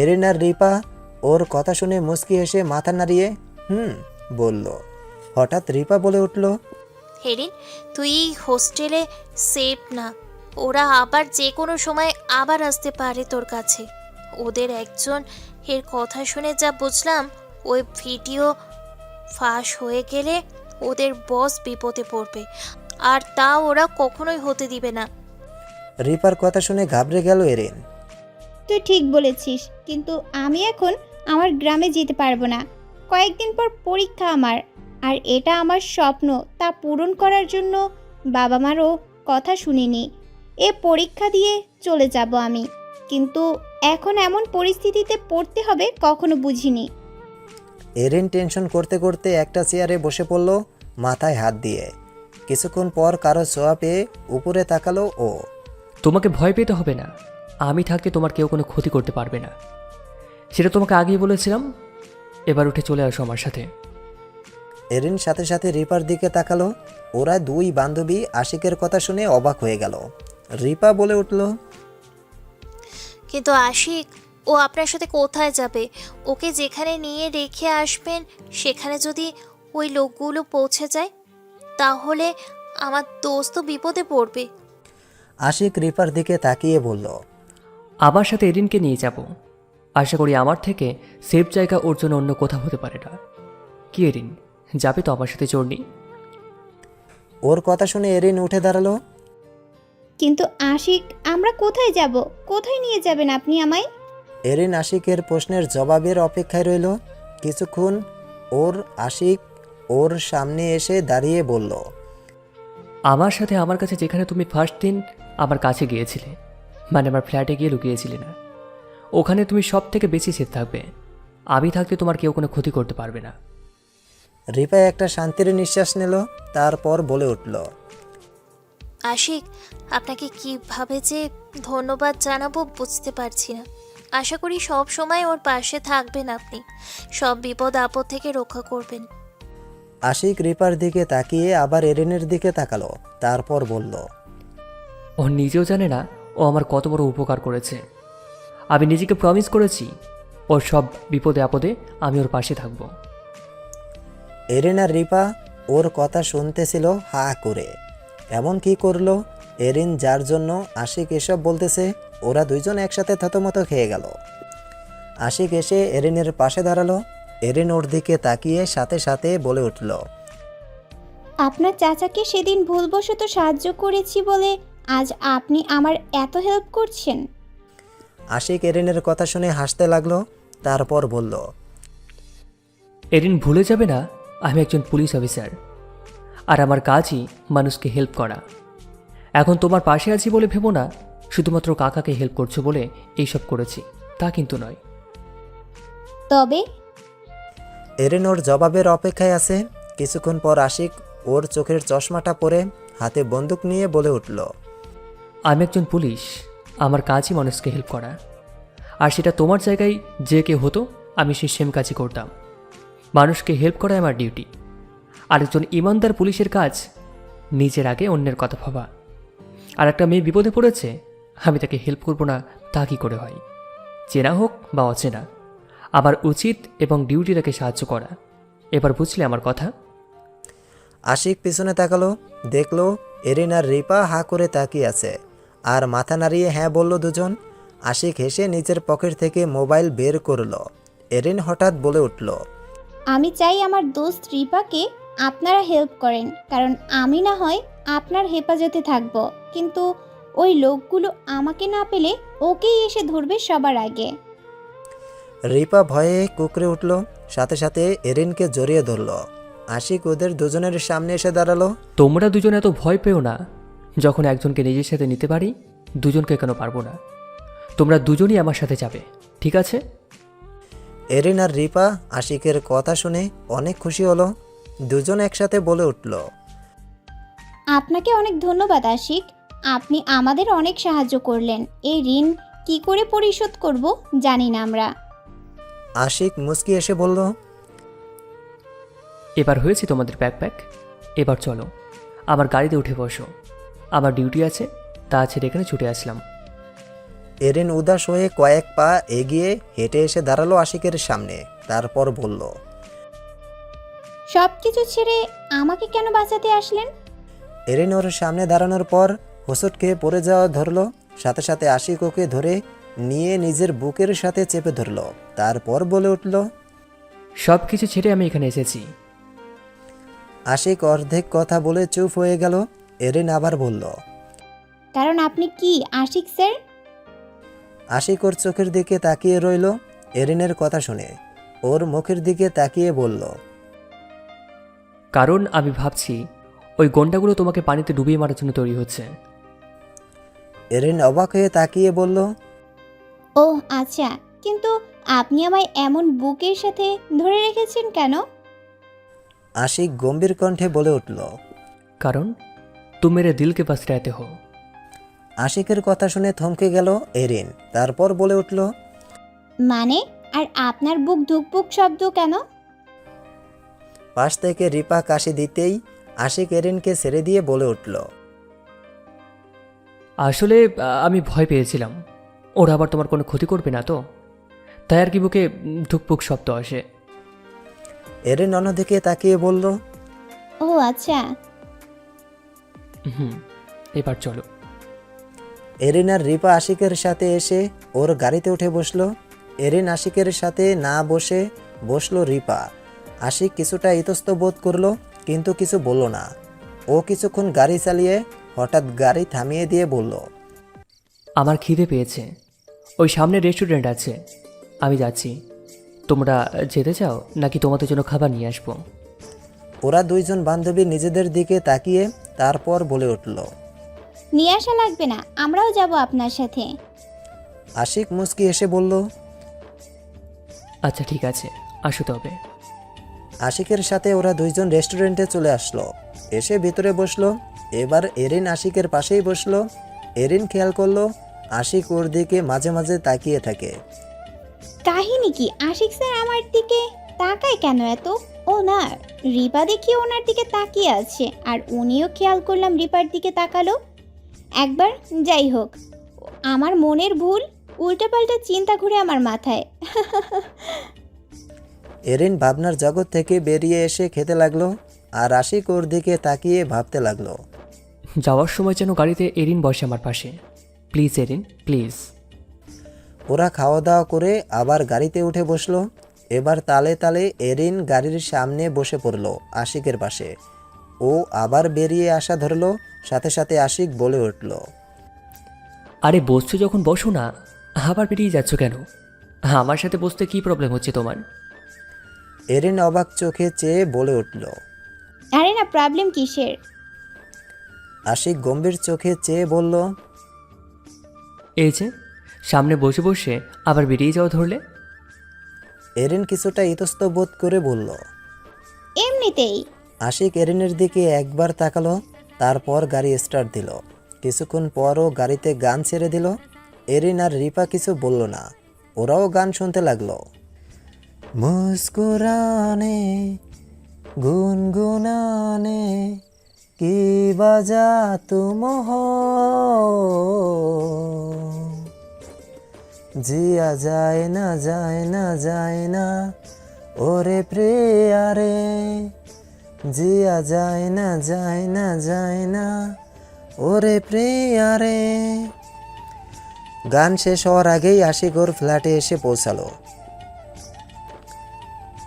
এরিন আর রিপা ওর কথা শুনে মুচকি হেসে মাথা নাড়িয়ে বলল। হঠাৎ রিপা বলে উঠল। হেরিন, তুই হোস্টেলে সেফ না। ওরা আবার যে কোনো সময় আবার আসতে পারে তোর কাছে। ওদের একজন এর কথা শুনে যা বুঝলাম, ওই ভিডিও ফাঁস হয়ে গেলে ওদের বস বিপদে পড়বে, আর তা ওরা কখনোই হতে দিবে না। রিপার কথা শুনে ঘাবড়ে গেল এরিন। তুই ঠিক বলেছিস, কিন্তু আমি এখন আমার গ্রামে যেতে পারবো না। কয়েকদিন পর পরীক্ষা আমার, আর এটা আমার স্বপ্ন। তা পূরণ করার জন্য বাবা মারও কথা শুনিনি। এ পরীক্ষা দিয়ে চলে যাব আমি, কিন্তু এখন এমন পরিস্থিতিতে পড়তে হবে কখনো বুঝিনি। এরিন টেনশন করতে করতে একটা চেয়ারে বসে পড়ল মাথায় হাত দিয়ে। কিছুক্ষণ পর কারো ছোঁয়া পেয়ে উপরে তাকালো ও। তোমাকে ভয় পেতে হবে না, আমি থাকতে তোমার কেউ কোনো ক্ষতি করতে পারবে না, সেটা তোমাকে আগেই বলেছিলাম। এবার উঠে চলে আসো আমার সাথে। এরিন সাথে সাথে রিপার দিকে তাকালো। ওরা দুই বান্ধবী আশিকের কথা শুনে অবাক হয়ে গেল। রিপা বলে উঠল। কিন্তু আশিক, ও আপনার সাথে কোথায় যাবে? ওকে যেখানে নিয়ে রেখে আসবেন সেখানে যদি ওই লোকগুলো পৌঁছে যায়, তাহলে আমার দোস্ত বিপদে পড়বে। আশিক রিপার দিকে তাকিয়ে বলল। আমার সাথে এরিনকে নিয়ে যাব। আশা করি আমার থেকে সেফ জায়গা ওর জন্য অন্য কোথাও হতে পারে না। কি এরিন, যাবে তো আমার সাথে চড়নি? ওর কথা শুনে এরিন উঠে দাঁড়ালো। কিন্তু আশিক, আমরা কোথায় যাব? কোথায় নিয়ে যাবেন আপনি আমায়? এরিন আশিকের প্রশ্নের জবাবের অপেক্ষায় রইল। কিছুক্ষণ আশিক ওর সামনে এসে দাঁড়িয়ে বলল। আমার সাথে আমার কাছে যেখানে তুমি ফার্স্ট দিন আমার কাছে গিয়েছিলে, মানে আমার ফ্ল্যাটে গিয়ে লুকিয়েছিলে না, ওখানে তুমি সব থেকে বেশি সেফ থাকবে। আমি থাকতে তোমার কেউ কোনো ক্ষতি করতে পারবে না। রিপা একটা শান্তির নিঃশ্বাস নিল, তারপর বলে উঠল। আশিক, আপনাকে কিভাবে যে ধন্যবাদ জানাবো বুঝতে পারছি না। আশা করি সব সময় ওর পাশে থাকবেন আপনি, সব বিপদ আপদ থেকে রক্ষা করবেন। আশিক রিপার দিকে তাকিয়ে আবার এরিনের দিকে তাকালো, তারপর বলল, ও নিজেও জানে না ও আমার কত বড় উপকার করেছে। আমি নিজেকে প্রমিস করেছি ওর সব বিপদে আপদে আমি ওর পাশে থাকব। এরিন আর রিপা ওর কথা শুনতেছিল হা করে। এমন কি করলো এরিন, যার জন্য আশিক এসব বলতেছে? ওরা দুইজন একসাথে থতমত খেয়ে গেল। আশিক এসে এরিনের পাশে দাঁড়ালো। এরিন ওর দিকে তাকিয়ে সাথে সাথে বলে উঠল, আপনার চাচাকে সেদিন ভুলবশত সাহায্য করেছি বলে আজ আপনি আমার এত হেল্প করছেন। আশিক এরিনের কথা শুনে হাসতে লাগলো, তারপর বলল, এরিন ভুলে যাবে না আমি একজন পুলিশ অফিসার, আর আমার কাজই মানুষকে হেল্প করা। এখন তোমার পাশে আছি বলে ভেবো না শুধুমাত্র কাকাকে হেল্প করছো বলে এইসব করেছি, তা কিন্তু নয়। তবে এরিন ওর জবাবের অপেক্ষায় আছে। কিছুক্ষণ পর আশিক ওর চোখের চশমাটা পরে হাতে বন্দুক নিয়ে বলে উঠল, আমি একজন পুলিশ, আমার কাজই মানুষকে হেল্প করা। আর সেটা তোমার জায়গায় যে কেউ হতো আমি সেই সেম কাজই করতাম। মানুষকে হেল্প করা আমার ডিউটি। আর একজন ইমানদার পুলিশের কাজ নিজের আগে অন্যের কথা ভাবা। আর একটা মেয়ে বিপদে পড়েছে, আমি তাকে হেল্প করব না তা কী করে হয়? চেনা হোক বা অচেনা, আমার উচিত এবং ডিউটি তাকে সাহায্য করা। এবার বুঝলে আমার কথা? আশিক পিছনে তাকালো, দেখলো এরিন আর রিপা হা করে তাকিয়ে আছে আর মাথা নাড়িয়ে হ্যাঁ বলল দুজন। আশিক হেসে নিজের পকেট থেকে মোবাইল বের করলো। এরিন হঠাৎ বলে উঠল, আমি চাই আমার দোস্ত রিপাকে আপনারা হেল্প করেন, কারণ আমি না হয় আপনার হেফাজতে থাকব, কিন্তু ওই লোকগুলো আমাকে না পেলে ওকেই এসে ধরবে সবার আগে। রিপা ভয়ে কুকড়ে উঠল, সাথে সাথে এরিনকে জড়িয়ে ধরল। আশিক ওদের দুজনের সামনে এসে দাঁড়ালো। তোমরা দুজন এত ভয় পেও না। যখন একজনকে নিজের সাথে নিতে পারি, দুজনকে কেন পারবো না? তোমরা দুজনই আমার সাথে যাবে, ঠিক আছে? এরিন আর রিপা আশিকের কথা শুনে অনেক খুশি হলো। দুজন একসাথে বলে উঠল, আপনাকে অনেক ধন্যবাদ আশিক, আপনি আমাদের অনেক সাহায্য করলেন। এই ঋণ কি করে পরিশোধ করব জানি না আমরা। আশিক মুচকি এসে বলল, এবার হয়েছে তোমাদের ব্যাকপ্যাক, এবার চলো আমার গাড়িতে উঠে বসো। আমার ডিউটি আছে, তা ছেড়ে এখানে ছুটে আসলাম। এরিন উদাস হয়ে কয়েক পা এগিয়ে হেঁটে এসে দাঁড়ালো আশিকের সামনে, তারপর বলল, সব কিছু ছেড়ে আমাকে কেন বাঁচাতে আসলেন? এরিন ওর সামনে দাঁড়ানোর পর হোঁচট খেয়ে পড়ে যাওয়া ধরলো। সাথে সাথে আশিক ওকে ধরে নিয়ে নিজের বুকের সাথে চেপে ধরলো, তারপর বলে উঠল, সব কিছু ছেড়ে আমি এখানে এসেছি। আশিক অর্ধেক কথা বলে চুপ হয়ে গেল। এরিন আবার বলল, কারণ আপনি কি আশিক স্যার? আশিক ওর চোখের দিকে তাকিয়ে রইল। এরিনের কথা শুনে ওর মুখের দিকে তাকিয়ে বলল, কারণ আমি ভাবছি ওই গন্ডাগুলো তোমাকে পানিতে ডুবিয়ে মারার জন্য তৈরি হচ্ছে। এরিন অবাক হয়ে তাকিয়ে বলল, ও আচ্ছা, কিন্তু আপনি আমায় এমন বুকের সাথে ধরে রেখেছেন কেন? আশিক গম্ভীর কণ্ঠে বলে উঠল, কারণ তুম মেরে দিলকে পাস रहते हो। আশিকের কথা শুনে থমকে গেল এরিন, তারপর বলে উঠল, মানে, আর আপনার বুক ধুকপুক শব্দ কেন? পাশ থেকে রিপা কাশি দিতেই আশিক এরিনকে ছেড়ে দিয়ে বলে উঠল, আসলে আমি ভয় পেয়েছিলাম ওরা আবার তোমার কোনো ক্ষতি করবে না তো, তাই আর কি বুকে ধুকপুক শব্দ আসে। এরিন অন্যদিকে তাকিয়ে বলল, ও আচ্ছা। এবার চলো। এরিন আর রিপা আশিকের সাথে এসে ওর গাড়িতে উঠে বসলো। এরিন আশিকের সাথে না বসে বসলো রিপা। আশিক কিছুটা ইতস্ত বোধ করলো, কিন্তু কিছু বলল না। ও কিছুক্ষণ গাড়ি চালিয়ে হঠাৎ গাড়ি থামিয়ে দিয়ে বলল, আমার খিদে পেয়েছে, ওই সামনে রেস্টুরেন্ট আছে, আমি যাচ্ছি। তোমরা যেতে চাও নাকি তোমাদের জন্য খাবার নিয়ে আসবো? ওরা দুইজন বান্ধবী নিজেদের দিকে তাকিয়ে তারপর বলে উঠল, নিয়ে আসা লাগবে না, আমরাও যাব আপনার সাথে। আশিক মুচকি এসে বলল, আচ্ছা ঠিক আছে, আসো তবে। আশিকের সাথে ওরা দুইজন রেস্টুরেন্টে চলে আসলো। এসে ভিতরে বসলো। এবার এরিন আশিকের পাশেই বসলো। এরিন খেয়াল করলো আশিক ওর দিকে মাঝে মাঝে তাকিয়ে থাকে। কাহিনী কি? আশিক স্যার আমার দিকে তাকায় কেন এত? ও না, রিপা দেখি ওনার দিকে তাকিয়ে আছে, আর উনিও খেয়াল করলাম রিপার দিকে তাকালো একবার। যাই হোক, আমার মনের ভুল, উল্টাপাল্টা চিন্তা ঘুরে আমার মাথায়। এরিন ভাবনার জগৎ থেকে বেরিয়ে এসে খেতে লাগলো, আর আশিক ওর দিকে তাকিয়ে ভাবতে লাগলো। যাওয়ার সময় যেন গাড়িতে এরিন বসে আমার পাশে। Please Haerin, please. ওরা খাওয়া দাওয়া করে আবার গাড়িতে উঠে বসলো। এবার তালে তালে এরিন গাড়ির সামনে বসে পড়লো আশিকের পাশে। ও আবার বেরিয়ে আসা ধরলো, সাথে সাথে আশিক বলে উঠল, আরে বসছো যখন বসো না, আবার বেরিয়ে যাচ্ছ কেন? আমার সাথে বসতে কি প্রবলেম হচ্ছে তোমার? এরিন অবাক চোখে চেয়ে বলে উঠল। আরে না, প্রবলেম কিসের? আশিক গম্ভীর চোখে চেয়ে বলল, এই যে সামনে বসে বসে আবার বেরিয়ে যাওয়া ধরলে। এরিন কিছুটা ইতস্তত বোধ করে বলল। এমনিতেই। আশিক এরিনের দিকে একবার তাকালো, তারপর গাড়ি স্টার্ট দিল। কিছুক্ষণ পরও গাড়িতে গান ছেড়ে দিল। এরিন আর রিপা কিছু বলল না, ওরাও গান শুনতে লাগলো। মুস্কুরানে গুনগুনানে কি বাজা তুম হো, জিয়া যায় না যায় না যায় না ওরে প্রিয়ারে, জিয়া যায় না যায় না যায় না ওরে প্রিয়ারে। গান শেষ হওয়ার আগেই আশিক ওর ফ্ল্যাটে এসে পৌঁছালো।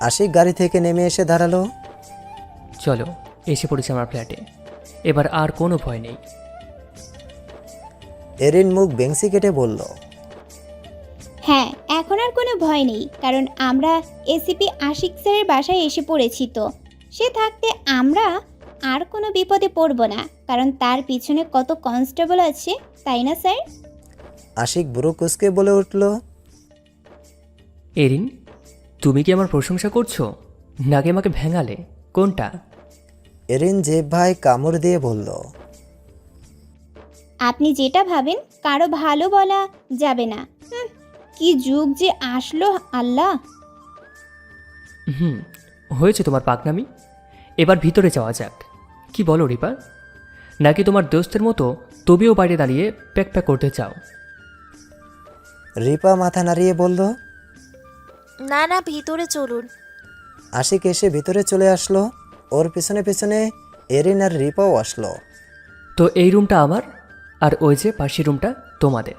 আশিক গাড়ি থেকে নেমে এসে দাঁড়ালো। চলো, এসে পড়েছে আমার ফ্ল্যাটে, এবার আর কোনো ভয় নেই। এরিন মুখ বেংসি কেটে বলল, হ্যাঁ, এখন আর কোনো ভয় নেই, কারণ আমরা এসিপি আশিক স্যারের বাসায় এসে পড়েছি। তো সে থাকতে আমরা আর কোনো বিপদে পড়ব না, কারণ তার পিছনে কত কনস্টেবল আছে, তাই না স্যার? আশিক বুড়ো কুসকে বলে উঠল। এরিন, তুমি কি আমার প্রশংসা করছো নাকি আমাকে ভেঙালে? কোনটা? এরিন জেব ভাই কামড় দিয়ে বলল, আপনি যেটা ভাবেন কারো ভালো বলা যাবে না। কি যুগ যে আসলো আল্লাহ। হয়েছে তোমার পাকনামি, এবার ভিতরে যাওয়া যাক। কি বলো রিপা? নাকি তোমার দোস্তের মতো তবেও বাইরে দাঁড়িয়ে প্যাক প্যাক করতে চাও? রিপা মাথা নাড়িয়ে বলল। না না, ভিতরে চলুন। আশিক এসে ভিতরে চলে আসলো, ওর পিছনে পিছনে এরিন আর রিপাও আসলো। তো এই রুমটা আমার, আর ওই যে পাশের রুমটা তোমাদের।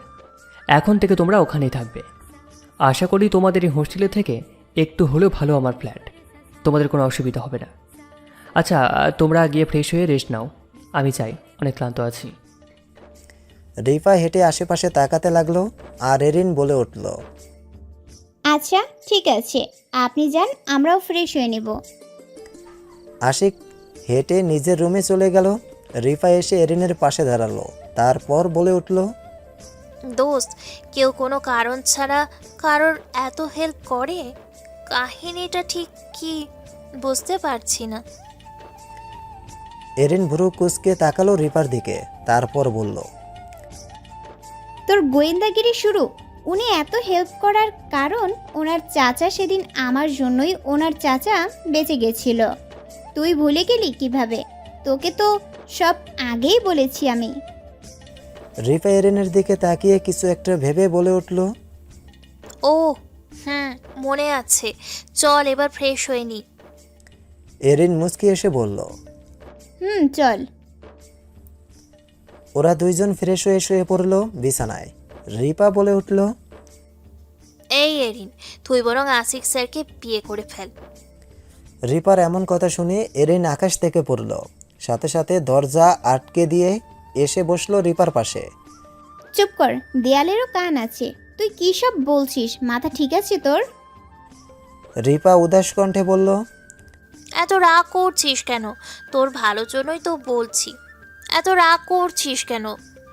এখন থেকে তোমরা ওখানেই থাকবে। আশা করি তোমাদের এই হোস্টেলে থেকে একটু হলেও ভালো আমার ফ্ল্যাট, তোমাদের কোনো অসুবিধা হবে না। আচ্ছা, তোমরা গিয়ে ফ্রেশ হয়ে রেস্ট নাও, আমি চাই, অনেক ক্লান্ত আছি। রিপা হেঁটে আশেপাশে তাকাতে লাগলো, আর এরিন বলে উঠল, আচ্ছা ঠিক আছে, আপনি যান, আমরাও ফ্রেশ হয়ে নেব। আশিক হেঁটে নিজের রুমে চলে গেল। রিপা এসে এরিনের পাশে দাঁড়ালো, তারপর বলে উঠল, দোস্ত, কেউ কোনো কারণ ছাড়া কারোর এত হেল্প করে? কাহিনীটা ঠিক কি বুঝতে পারছি না। এরিন ভুরু কুচকে তাকালো রিপার দিকে, তারপর বলল, তোর গোয়েন্দাগিরি শুরু। উনি এত হেল্প করার কারণ ওনার চাচা সেদিন আমার জন্যই ওনার চাচা বেঁচে গেছিল। তুই ভুলে গেলি কিভাবে? তোকে তো সব আগেই বলেছি আমি। রিপা এরিনের দিকে তাকিয়ে কিছু একটা ভেবে বলে উঠল, ও মনে আছে, চল এবার ফ্রেশ হয়ে নি। এরিন মুচকি এসে বলল। চল। ওরা দুইজন ফ্রেশ হয়ে শুয়ে পড়ল বিছানায়। রিপা বলে উঠল, এই এরিন, তুই বরং আশিক স্যারকে বিয়ে করে ফেল। রিপার এমন কথা শুনে এরিন আকাশ থেকে পড়ল, সাথে সাথে দরজা আটকে দিয়ে এসে বসলো রিপার পাশে। চুপ কর, দেয়ালেরও কান আছে। তুই কি সব বলছিস? মাথা ঠিক আছে তোর? রিপা উদাস কণ্ঠে বলল, এত রাগ করছিস কেন? তোর ভালোর জন্যই তো বলছি। এত রাগ করছিস কেন?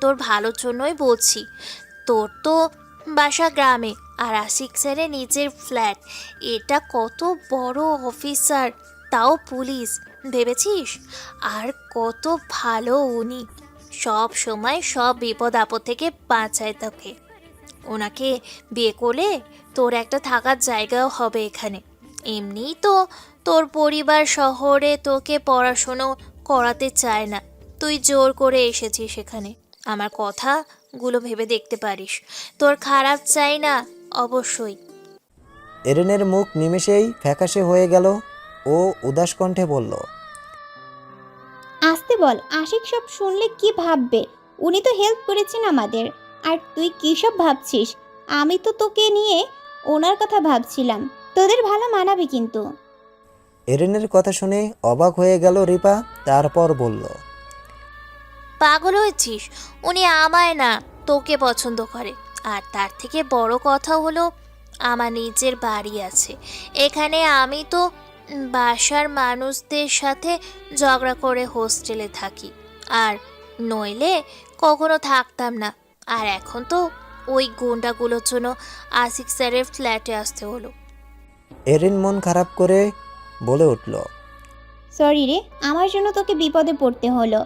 তোর ভালোর জন্যই বলছি। তোর তো বাসা গ্রামে, আর আশিক স্যারের নিজের ফ্ল্যাট। এটা কত বড় অফিসার, তাও পুলিশ, ভেবেছিস? আর কত ভালো উনি, সব সময় সব বিপদ আপদ থেকে বাঁচায় তোকে। ওনাকে বিয়ে করলে তোর একটা থাকার জায়গাও হবে এখানে। এমনিই তো তোর পরিবার শহরে তোকে পড়াশুনো করাতে চায় না, তুই জোর করে এসেছিস এখানে। আমার কথাগুলো ভেবে দেখতে পারিস, তোর খারাপ চাই না অবশ্যই। এরিনের মুখ নিমেষেই ফ্যাকাশে হয়ে গেল। ও উদাস কণ্ঠে বলল, আসতে বল, আশিক সব শুনলে কি ভাববে? উনি তো হেল্প করেছেন আমাদের। আর তুই কী সব ভাবছিস? আমি তো তোকে নিয়ে ওনার কথা ভাবছিলাম। তোদের ভালো মানাবে কিন্তু। এরিনের কথা শুনে অবাক হয়ে গেল রিপা। তারপর বলল, পাগল হয়েছিস? উনি আমায় না, তোকে পছন্দ করে। আর তার থেকে বড় কথা হলো, আমার নিজের বাড়ি আছে এখানে। আমি তো বাসার মানুষদের সাথে ঝগড়া করে হোস্টেলে থাকি, আর নইলে কখনো থাকতাম না। আর এখন তো ওই গুন্ডাগুলোর জন্য আশিক স্যারের ফ্ল্যাটে আসতে হলো। এরিন মন খারাপ করে বলে উঠল, সরি রে, আমার জন্য তোকে বিপদে পড়তে হলো।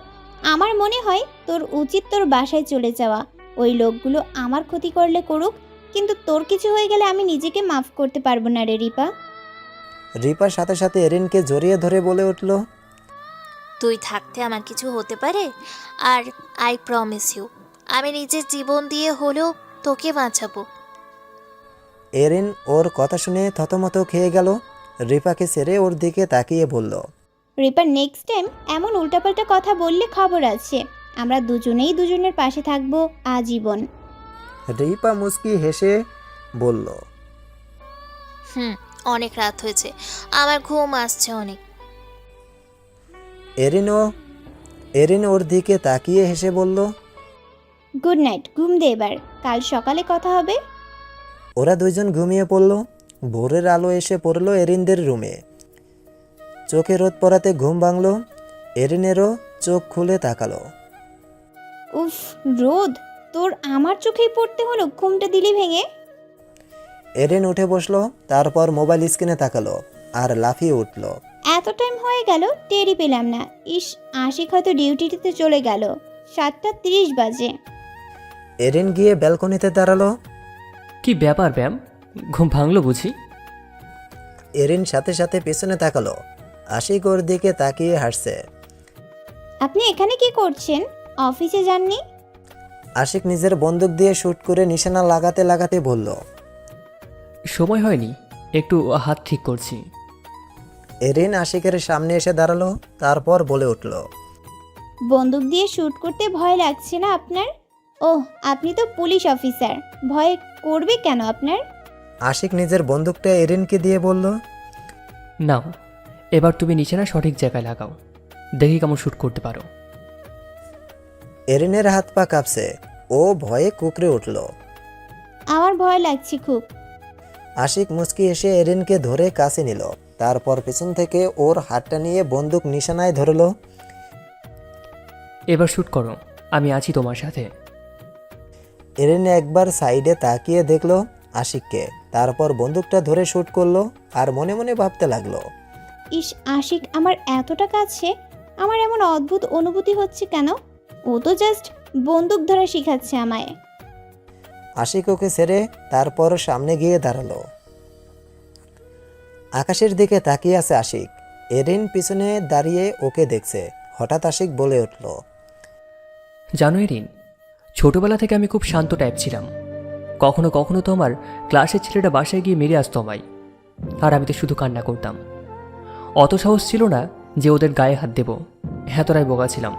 আমার মনে হয় তোর উচিত তোর বাসায় চলে যাওয়া। ওই লোকগুলো আমার ক্ষতি করলে করুক, কিন্তু তোর কিছু হয়ে গেলে আমি নিজেকে মাফ করতে পারবো না রে রিপা। রিপার সাথে সাথে এরিনকে জড়িয়ে ধরে বলে উঠল, তুই থাকতে আমার কিছু হতে পারে? আর আই প্রমিস ইউ, আমি নিজের জীবন দিয়ে হলেও তোকে বাঁচাবো। এরিন ওর কথা শুনে থতমত খেয়ে গেল। রিপাকে ছেড়ে ওর দিকে তাকিয়ে বলল, রিপা, নেক্সট টাইম এমন উল্টাপাল্টা কথা বললে খবর আছে। আমরা দুজনেই দুজনের পাশে থাকবো আজীবন। রিপা মুচকি হেসে বলল, অনেক রাত হয়েছে, আমার ঘুম আসছে অনেক। এরিন ওর দিকে তাকিয়ে হেসে বলল, গুড নাইট, ঘুম দে এবার, কাল সকালে কথা হবে। ওরা দুইজন ঘুমিয়ে পড়ল। ভোরের আলো এসে পড়ল এরিনদের রুমে। চোখে রোদ পড়াতে ঘুম ভাঙল। এরিনেরও চোখ খুলে তাকালো। উফ, রোদ তোর আমার চোখেই পড়তে হলো, ঘুমটা দিলি ভেঙে। এরিন উঠে বসলো, তারপর মোবাইল স্ক্রিনে তাকালো আর লাফিয়ে উঠল। এত টাইম হয়ে গেল, টেরই পেলাম না। ইস, আশিক হয়তো ডিউটিতে চলে গেল। 7:30 বাজে। এরিন গিয়ে ব্যালকনিতে দাঁড়ালো। কি ব্যাপার ব্যাম, ঘুম ভাঙলো বুঝি? এরিন সাথে সাথে পেছনে তাকালো। আশিক ওর দিকে তাকিয়ে হাসছে। আপনি এখানে কি করছেন? অফিসে যাননি? আশিক নিজের বন্দুক দিয়ে শুট করে নিশানা লাগাতে লাগাতে বলল, সময় হয়নি, একটু হাত ঠিক করছি। এরিন আশিকের সামনে এসে দাঁড়ালো, তারপর বলে উঠল, বন্দুক দিয়ে শ্যুট করতে ভয় লাগছে না আপনার? ওহ, আপনি তো পুলিশ অফিসার, ভয় করবে কেন আপনার? আশিক নিজের বন্দুকটা এরিনকে দিয়ে বলল, নাও, এবার তুমি নিশানা সঠিক জায়গায় লাগাও, দেখি কেমন শ্যুট করতে পারো। এরিনের হাত পা কাঁপছে। ও ভয়ে কুঁকড়ে উঠল। আমার ভয় লাগছে খুব। আশিক মুচকি এসে এরিনকে ধরে কাছে নিল, তারপর পেছন থেকে ওর হাতটা নিয়ে বন্দুক নিশানায় ধরল। এবার শ্যুট করো, আমি আছি তোমার সাথে। এরিন একবার সাইডে তাকিয়ে দেখলো আশিককে, তারপর বন্দুকটা ধরে শুট করলো আর মনে মনে ভাবতে লাগলো, ইস, আশিক আমার এতটা কাছে, আমার এমন অদ্ভুত অনুভূতি হচ্ছে কেন? ও তো জাস্ট বন্দুক ধরা শিখাচ্ছে আমায়। আশিক ওকে ছেড়ে তারপর সামনে গিয়ে দাঁড়ালো। আকাশের দিকে তাকিয়ে আছে আশিক। এরিন পিছনে দাঁড়িয়ে ওকে দেখছে। হঠাৎ আশিক বলে উঠল, জানো এরিন, ছোটবেলা থেকে আমি খুব শান্ত টাইপ ছিলাম। কখনো কখনো তো আমার ক্লাসের ছেলেটা বাসায় গিয়ে মেরে আসতো আমায়, আর আমি তো শুধু কান্না করতাম। অত সাহস ছিল না যে ওদের গায়ে হাত দেব, এতটাই বোকা ছিলাম।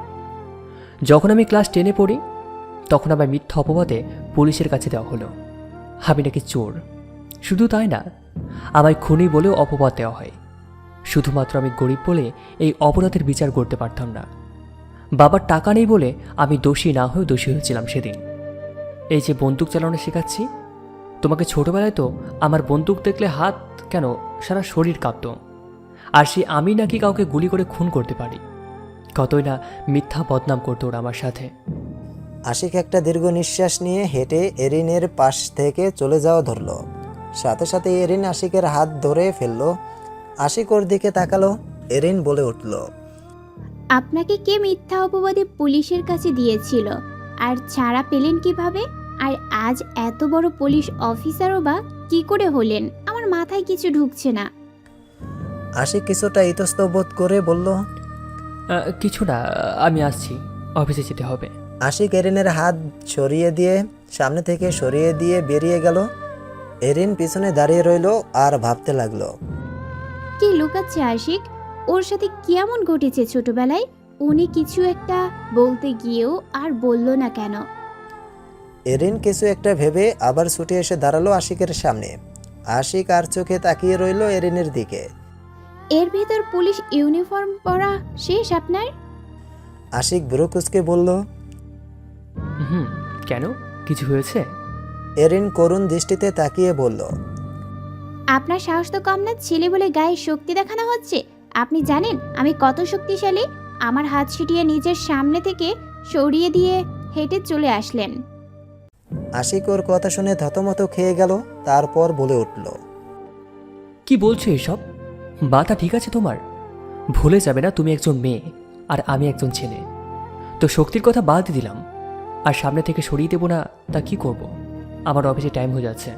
যখন আমি ক্লাস 10-এ পড়ি, তখন আবার মিথ্যা অপবাদে পুলিশের কাছে দেওয়া হলো আমি নাকি চোর। শুধু তাই না, আমায় খুনি বলেও অপবাদ দেওয়া হয়। শুধুমাত্র আমি গরিব বলে এই অপরাধের বিচার করতে পারতাম না। বাবার টাকা নেই বলে আমি দোষী না হয়েও দোষী হয়েছিলাম সেদিন। এই যে বন্দুক চালানো শেখাচ্ছি তোমাকে, ছোটবেলায় তো আমার বন্দুক দেখলে হাত কেন সারা শরীর কাঁপত। আর সে আমি নাকি কাউকে গুলি করে খুন করতে পারি। কতই না মিথ্যা বদনাম করতো ওরা আমার সাথে। আশিক একটা দীর্ঘ নিঃশ্বাস নিয়ে হেঁটে এরিনের পাশ থেকে চলে যাওয়া ধরলো। সাথে সাথে এরিন আশিকের হাত ধরে ফেললো। আশিক ওর দিকে তাকালো। এরিন বলে উঠল, আপনাকে কে মিথ্যা অপবাদে পুলিশের কাছে দিয়েছিল আর ছাড়া পেলেন কিভাবে? আর আজ এত বড় পুলিশ অফিসারও বা কি করে হলেন? আমার মাথায় কিছু ঢুকছে না। আশিক কিছুটা ইতস্তত করে বলল। কিছু না, আমি আসছি, অফিসে যেতে হবে। আশিক এরিনের হাত সামনে থেকে সরিয়ে দিয়ে বেরিয়ে গেল। এরিন পিছনে দাঁড়িয়ে রইল আর ভাবতে লাগলো। কি লুকাচ্ছে আশিক? ওর সাথে কি এমন ঘটেছে ছোটবেলায়? উনি কিছু একটা বলতে গিয়েও আর বলল না কেন? এরিন কিছু একটা ভেবে আবার ছুটে এসে দাঁড়ালো আশিকের সামনে। আশিক আর চোখে তাকিয়ে রইল এরিনের দিকে। এর ভেতর পুলিশ ইউনিফর্ম পরা শেষ আপনার? আশিক ভ্রু কুঁচকে বলল। কেন, কিছু হয়েছে? এরিন করুণ দৃষ্টিতে তাকিয়ে বলল। আপনার সাহস তো কম না, ছেলে বলে গায়ে শক্তি দেখানো হচ্ছে। আপনি জানেন আমি কত শক্তিশালী? আমার হাত ছিটিয়ে নিজের সামনে থেকে সরিয়ে দিয়ে হেঁটে চলে আসলেন। আশিক ওর কথা শুনে থতমত খেয়ে গেল, তারপর বলে উঠল। কি বলছো এসব? মাথা ঠিক আছে তোমার? ভুলে যাবে না তুমি একজন মেয়ে আর আমি একজন ছেলে। তো শক্তির কথা বাদ দিলাম, আর সামনে থেকে সরিয়ে দেবো না তা কি করব? আমার অফিসে টাইম হয়ে যাচ্ছে।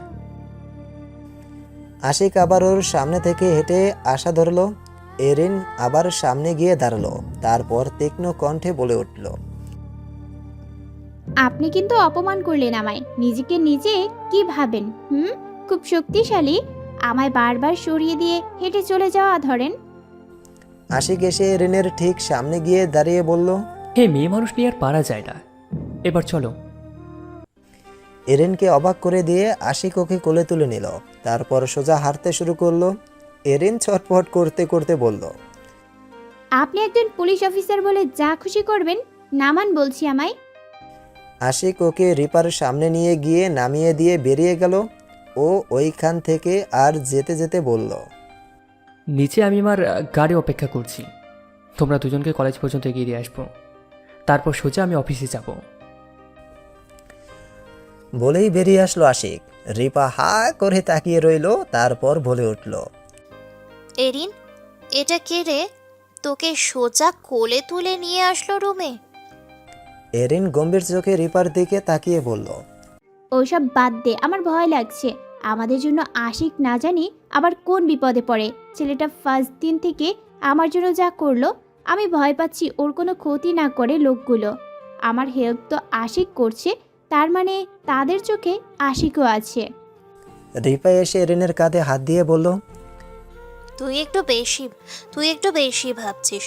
আশিক আবার ওর সামনে থেকে হেঁটে আসা ধরল। এরিন আবার সামনে গিয়ে দাঁড়ালো, তারপর তীক্ষ্ণ কণ্ঠে বলে উঠল। আপনি কিন্তু অপমান করলেন আমায়। নিজেকে নিজে কি ভাবেন? খুব শক্তিশালী? আমায় বারবার সরিয়ে দিয়ে হেঁটে চলে যাওয়া ধরেন। আশিক এসে এরিনের ঠিক সামনে গিয়ে দাঁড়িয়ে বলল। হে, মেয়ে মানুষ নিয়ে আর পারা যায় না, এবার চলো। এরিনকে অবাক করে দিয়ে আশিক ওকে কোলে তুলে নিল, তারপর সোজা হাঁটতে শুরু করলো। এরিন ছটফট করতে করতে বলল। আপনি একজন পুলিশ অফিসার বলে যা খুশি করবেন, নামান বলছি আমায়। আশিক ওকে রিপার সামনে নিয়ে গিয়ে নামিয়ে দিয়ে বেরিয়ে গেল। ও ওইখান থেকে আর যেতে যেতে বলল। নিচে আমি আমার গাড়ি অপেক্ষা করছি, তোমরা দুজনকে কলেজ পর্যন্ত এগিয়ে দিয়ে আসবো, তারপর সোজা আমি অফিসে যাব। বলেই বেরিয়ে আসলো আশিক। রিপা হা করে তাকিয়ে রইল, তারপর বলে উঠল। এরিন, এটা কে রে? তোকে সোজা কোলে তুলে নিয়ে আসলো রুমে? এরিন গম্ভীর চোখে রিপার দিকে তাকিয়ে বলল। ওইসব বাদ দে, আমার ভয় লাগছে। আমাদের জন্য আশিক না জানি আবার কোন বিপদে পড়ে। ছেলেটা ফার্স্ট দিন থেকে আমার জন্য যা করলো, আমি ভয় পাচ্ছি ওর কোনো ক্ষতি না করে লোকগুলো। আমার হেল্প তো আশিক করছে, তার মানে তাদের চোখে আশিকও আছে। রিপা এসে এরিনের কাঁধে হাত দিয়ে বলল। তুই একটু বেশি ভাবছিস।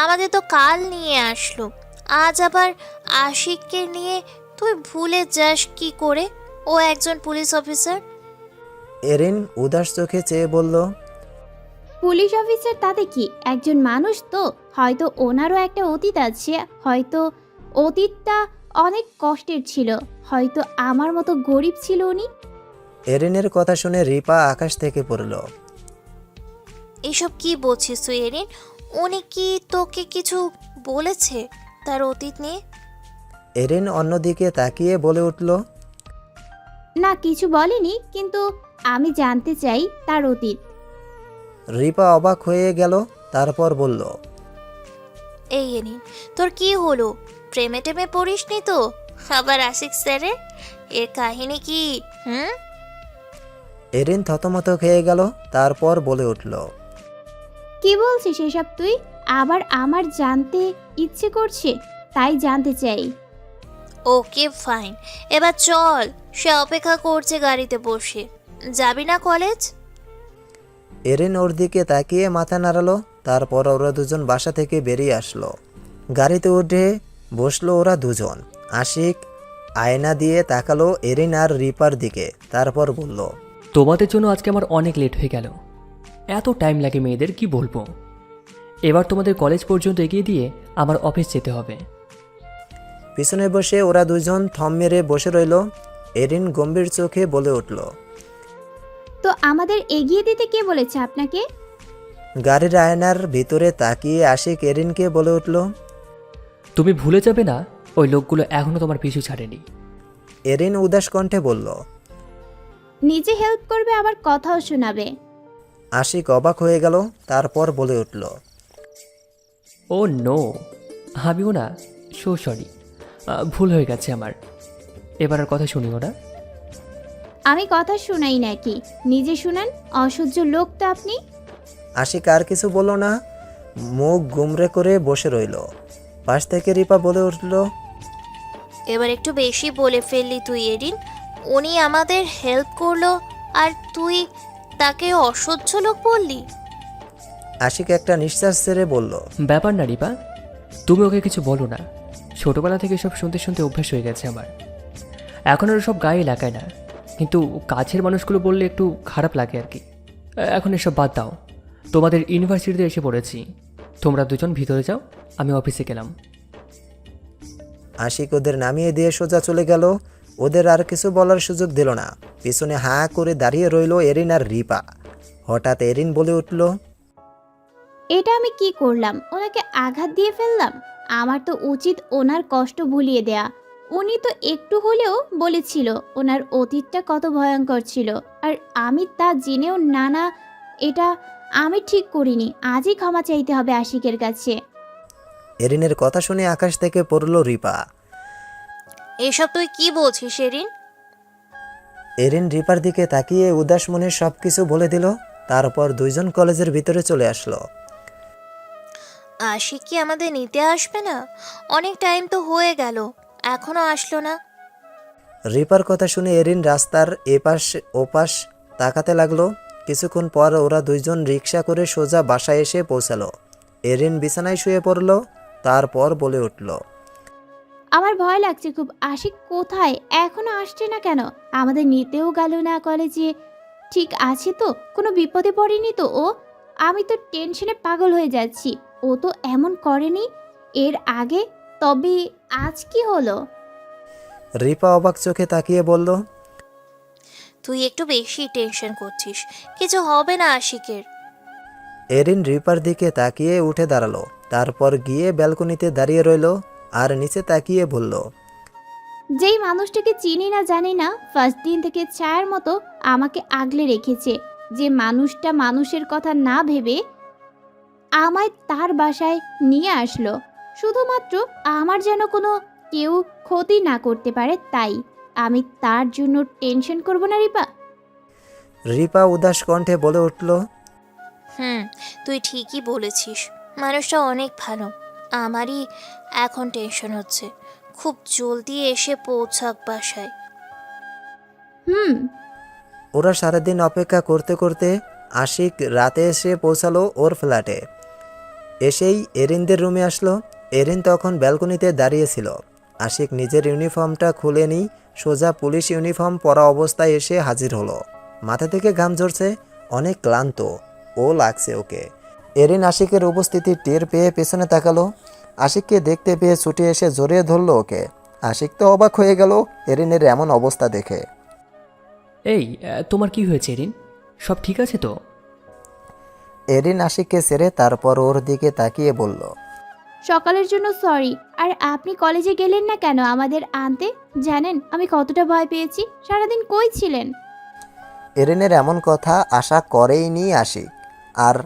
আমাদের তো কাল নিয়ে আসলো, আজ আবার আশিককে নিয়ে তুই ভুলে যাস কি করে ও একজন পুলিশ অফিসার? এরিন উদাস চোখে চেয়ে বলল। পুলিশ অফিসার তাতে কি, একজন মানুষ তো। হয়তো ওনারও একটা অতীত আছে, হয়তো অতীতটা অনেক কষ্টের ছিল, হয়তো আমার মতো গরিব ছিল উনি। এরিনের কথা শুনে রিপা আকাশ থেকে পড়ল। এইসব কি বলছিস তুই এরিন? উনি কি তোকে কিছু বলেছে তার অতীত নিয়ে? এরিন অন্যদিকে তাকিয়ে বলে উঠল। না, কিছু বলেনি, কিন্তু আমি জানতে চাই তার অতীত। রিপা অবাক হয়ে গেল, তারপর বলল। এই এরিন, তোর কি হলো? প্রেমে টেমে পড়িসনি তো আবার আশিক স্যারের? এর কাহিনী কি? এরিন থতমত খেয়ে গেল, তারপর বলে উঠল। কি বলছিস এসব তুই? আবার আমার জানতে ইচ্ছে করছে, তাই জানতে চাই। ওকে ফাইন, এবার চল, সে অপেক্ষা করছে গাড়িতে বসে। যাবি না কলেজ? এরিন ওর দিকে তাকিয়ে মাথা নাড়ালো, তারপর ওরা দুজন বাসা থেকে বেরিয়ে আসলো। গাড়িতে উঠে বসলো ওরা দুজন। আশিক আয়না দিয়ে তাকালো এরিন আর রিপার দিকে, তারপর বলল। তোমাদের জন্য আজকে আমার অনেক লেট হয়ে গেল। এত টাইম লাগে মেয়েদের, কি বলবো। এবার তোমাদের কলেজ পর্যন্ত এগিয়ে দিয়ে আমার অফিস যেতে হবে। পিছনে বসে ওরা দুজন থম মেরে বসে রইল। এরিন গম্ভীর চোখে বলে উঠল। তো আমাদের এগিয়ে দিতে কে বলেছে আপনাকে? গাড়ির আয়নার ভিতরে তাকিয়ে আশিক এরিনকে বলে উঠল। তুমি ভুলে যাবে না ওই লোকগুলো এখনো তোমার পিছু ছাড়েনি। এরিন উদাস কণ্ঠে বলল। নিজে হেল্প করবে আবার কথাও শোনাবে। আশিক অবাক হয়ে গেল, তারপর বলে উঠল। ও নো, আমিও না, সো সরি, ভুল হয়ে গেছে আমার। এবার আর কথা শুনিও না। আমি কথা শোনাই নাকি? নিজে শুনান, অসহ্য লোক তো আপনি। আশিক আর কিছু বলল না, মুখ গুমরে করে বসে রইল। পাশ থেকে রিপা বলে উঠল, এবার একটু বেশি বলে ফেললি তুই এরিন। উনি আমাদের হেল্প করলো আর তুই তাকে অসহ্য লোক বললি। আশিক একটা নিঃশ্বাস ছেড়ে বলল, ব্যাপার না রিপা, তুমি ওকে কিছু বলো না। ছোটবেলা থেকে সব শুনতে শুনতে অভ্যাস হয়ে গেছে আমার। এখন আর সব গায়ে লাগায় না, কিন্তু কাছের মানুষগুলো বললে একটু খারাপ লাগে আর কি। এখন এসব বাদ দাও, তোমাদের ইউনিভার্সিটিতে এসে পড়েছি। তোমরা দুজন ভিতরে যাও, আমি অফিসে গেলাম। আশিক ওদের নামিয়ে দিয়ে সোজা চলে গেল। ওদের আর কিছু বলার সুযোগ দিল না। পিছনে হাঁ করে দাঁড়িয়ে রইল এরিন আর রিপা। হঠাৎ এরিন বলে উঠল, এটা আমি কি করলাম? ওনাকে আঘাত দিয়ে ফেললাম? আমার তো উচিত ওনার কষ্ট ভুলিয়ে দেয়া। উনি তো একটু হলেও বলেছিল ওনার অতীতটা কত ভয়ঙ্কর ছিল, আর আমি তা জেনেও না, এটা আমি ঠিক করিনি। আজই ক্ষমা চাইতে হবে আশিকের কাছে। এরিনের কথা শুনে আকাশ থেকে পড়ল রিপা। এসব তুই কি বলছিস এরিন? এরিন রিপার দিকে তাকিয়ে উদাস মনে সব কিছু বলে দিল। তারপর দুইজন কলেজের ভিতরে চলে আসলো। আশিক কি আমাদের নিতে আসবে না? অনেক টাইম তো হয়ে গেল, এখনো আসলো না। রিপার কথা শুনে এরিন রাস্তার এপাশ ওপাশ তাকাতে লাগলো। কিছুক্ষণ পর ওরা দুইজন রিক্সা করে সোজা বাসায় এসে পৌঁছালো। এরিন বিছানায় শুয়ে পড়ল। তারপর বলে উঠল, আমার ভয় লাগছে খুব। আশিক কোথায়? এখনো আসছে না কেন? আমাদের নিতেও গেল না কলেজে। ঠিক আছে তো? কোনো বিপদে পড়েনি তো ও? আমি তো টেনশনে পাগল হয়ে যাচ্ছি। ও তো এমন করেনি এর আগে। তবে আজ কি হলো? রিপা অবাক চোখে তাকিয়ে বলল, তুই একটু বেশি টেনশন করছিস, কিছু হবে না আশিকের। এরিন রিপার দিকে তাকিয়ে উঠে দাঁড়ালো। তারপর গিয়ে ব্যালকনিতে দাঁড়িয়ে রইল আর নিচে তাকিয়ে বলল, যেই মানুষটাকে চিনি না জানি না, ফার্স্ট দিন থেকে ছায়ার মতো আমাকে আগলে রেখেছে, যে মানুষটা মানুষের কথা না ভেবে আমায় তার বাসায় নিয়ে আসলো শুধুমাত্র আমার যেন কোনো কেউ ক্ষতি না করতে পারে, তাই আমি তার জন্য টেনশন করব না রিপা। রিপা উদাস কণ্ঠে বলে উঠল, তুই ঠিকই বলেছিস, মানুষটা অনেক ভালো। আমারই এখন টেনশন হচ্ছে। খুব জলদি এসে পৌঁছাক বাসায়। ওরা সারাদিন অপেক্ষা করতে করতে আশিক রাতে এসে পৌঁছালো ওর ফ্ল্যাটে। এসেই এরিনদের রুমে আসলো। এরিন তখন ব্যালকনিতে দাঁড়িয়েছিল। আশিক নিজের ইউনিফর্মটা খুলে নিয়ে সোজা পুলিশ ইউনিফর্ম পরা অবস্থায় এসে হাজির হলো। মাথা থেকে ঘাম ঝরছে, অনেক ক্লান্ত ও লাগছে ওকে। এরিন আশিকের উপস্থিতি টের পেয়ে পেছনে তাকালো। আশিককে দেখতে পেয়ে ছুটে এসে জড়িয়ে ধরলো ওকে। আশিক তো অবাক হয়ে গেল এরিনের এমন অবস্থা দেখে। এই, তোমার কি হয়েছে এরিন? সব ঠিক আছে তো? এরিন আশিককে ছেড়ে তারপর ওর দিকে তাকিয়ে বলল, সকালের জন্য সরি। আর আপনি কলেজে গেলেন না কেন আমাদের আনতে? জানেন আমি কতটা ভয় পেয়েছি? সারাদিন কই ছিলেন? এরিনের এমন কথা আশা করেইনি আশিক। আর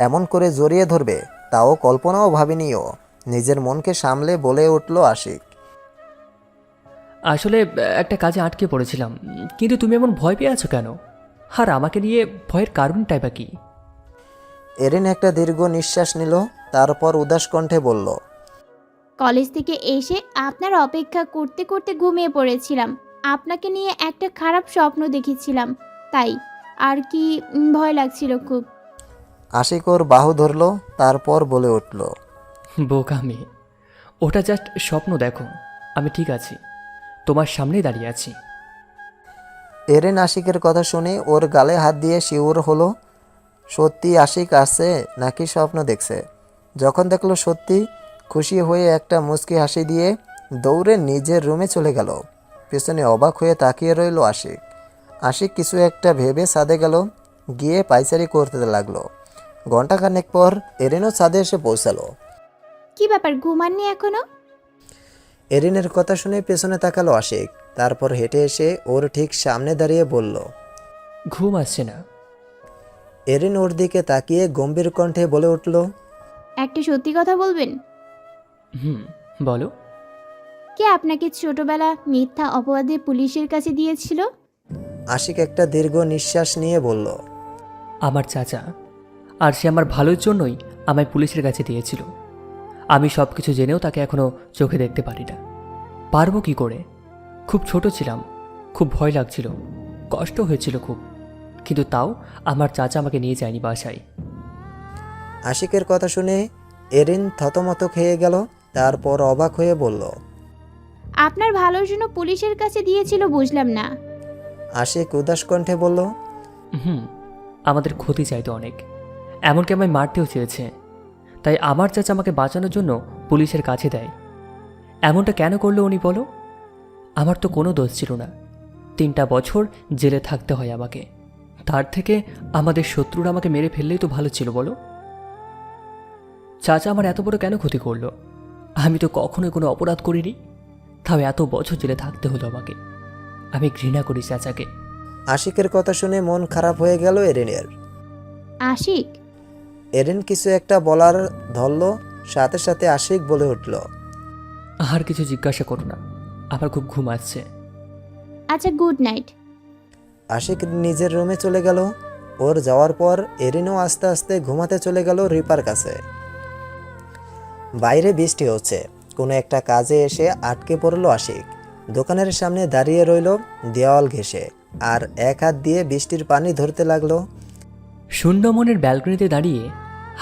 এমন করে জড়িয়ে ধরবে তাও কল্পনাও ভাবেনিও। নিজের মনকে সামলে বলে উঠল আশিক, আসলে একটা কাজে আটকে পড়েছিলাম, কিন্তু তুমি এমন ভয় পেয়ে আছো কেন? আর আমাকে নিয়ে ভয়ের কারণটাই বা কি? এরিন একটা দীর্ঘ নিঃশ্বাস নিল। তারপর উদাস কণ্ঠে বলল, কলেজ থেকে এসে আপনার অপেক্ষা করতে করতে ঘুমিয়ে পড়েছিলাম। আপনাকে নিয়ে একটা খারাপ স্বপ্ন দেখেছিলাম, তাই আর কি ভয় লাগছিল খুব। আশিক ওর বাহু ধরল। তারপর বলে উঠল, বোকা মেয়ে, ওটা জাস্ট স্বপ্ন। দেখো আমি ঠিক আছি, তোমার সামনেই দাঁড়িয়ে আছি। এরিন আশিকের কথা শুনে ওর গালে হাত দিয়ে শিউর হলো। সত্যি আশিক আছে নাকি স্বপ্ন দেখছে? যখন দেখলো সত্যি, খুশি হয়ে একটা মুচকি হাসি দিয়ে দৌড়ে নিজের রুমে চলে গেল। পেছনে অবাক হয়ে তাকিয়ে রইল আশিক। আশিক কিছু একটা ভেবে ছাদে গেল, গিয়ে পাইচারি করতে লাগলো। ঘণ্টাখানেক পর এরিনও ছাদে এসে পৌঁছালো। কি ব্যাপার, ঘুমাননি এখনো? এরিনের কথা শুনে পেছনে তাকালো আশিক। তারপর হেঁটে এসে ওর ঠিক সামনে দাঁড়িয়ে বলল, ঘুম আসছে না। এরিন ওর দিকে তাকিয়ে গম্ভীর কণ্ঠে বলে উঠল, একটা সত্যি কথা বলবেন? বলো। কে আপনাকে ছোটবেলা মিথ্যা অপবাদে পুলিশের কাছে দিয়েছিল? আশিক একটা দীর্ঘ নিঃশ্বাস নিয়ে বলল, আমার চাচা। আর সে আমার ভালোর জন্যই আমায় পুলিশের কাছে দিয়েছিল। আমি সব কিছু জেনেও তাকে এখনও চোখে দেখতে পারি না। পারবো কি করে? খুব ছোট ছিলাম, খুব ভয় লাগছিল, কষ্ট হয়েছিল খুব, কিন্তু তাও আমার চাচা আমাকে নিয়ে যায়নি বাসায়। আশিকের কথা শুনে এরিন থতমত খেয়ে গেল, তারপর অবাক হয়ে বলল, আপনার ভালোর জন্য পুলিশের কাছে দিয়েছিল বুঝলাম না। আশিক উদাস কণ্ঠে বলল, আমাদের ক্ষতি চাইতো অনেক, এমনকি আমায় মারতেও চেয়েছে। তাই আমার চাচা আমাকে বাঁচানোর জন্য পুলিশের কাছে দেয়। এমনটা কেন করলো উনি বলো? আমার তো কোনো দোষ ছিল না। 3টা বছর জেলে থাকতে হয় আমাকে, তার থেকে আমাদের শত্রুরা আমাকে মেরে ফেললেই তো ভালো ছিল বলো। চাচা আমার এত বড় কেন ক্ষতি করলো? আমি তো কখনোই কোনো অপরাধ করিনি, তাও এত বছর জেলে থাকতে হলো আমাকে। আমি ঘৃণা করি চাচাকে। আশিকের কথা শুনে মন খারাপ হয়ে গেল এরিনের। আশিক, এরিন কিছু একটা বলার ধরল, সাথে সাথে আশিক বলে উঠল, আর কিছু জিজ্ঞাসা করো না, আমার খুব ঘুম আসছে। আচ্ছা গুড নাইট। আশিক নিজের রুমে চলে গেল। ওর যাওয়ার পর এরিনও আস্তে আস্তে ঘুমাতে চলে গেল রিপার কাছে। বাইরে বৃষ্টি হচ্ছে। কোনো একটা কাজে এসে আটকে পড়ল আশিক। দোকানের সামনে দাঁড়িয়ে রইল দেওয়াল ঘেঁষে, আর এক হাত দিয়ে বৃষ্টির পানি ধরতে লাগলো। শূন্য মনের ব্যালকনিতে দাঁড়িয়ে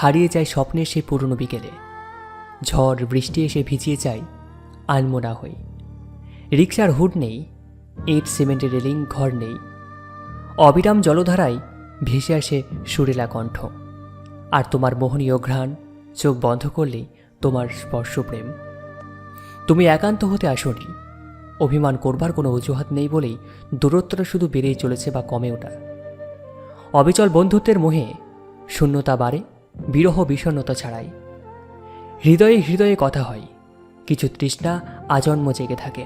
হারিয়ে যায় স্বপ্নের সেই পুরনো বিকেলে। ঝড় বৃষ্টি এসে ভিজিয়ে যায় আনমনা হই। রিকশার হুড নেই, ইট সিমেন্টের রেলিং ঘর নেই। অবিরাম জলধারায় ভেসে আসে সুরেলা কণ্ঠ, আর তোমার মোহনীয় ঘ্রাণ চোখ বন্ধ করলেই তোমার স্পর্শ প্রেম। তুমি একান্ত হতে আসনি, অভিমান করবার কোনো অজুহাত নেই বলেই দূরত্বটা শুধু বেড়েই চলেছে বা কমে ওঠা। অবিচল বন্ধুত্বের মোহে শূন্যতা বাড়ে, বিরহ বিষণ্ণতা ছাড়াই। হৃদয়ে হৃদয়ে কথা হয়, কিছু তৃষ্ণা আজন্ম জেগে থাকে।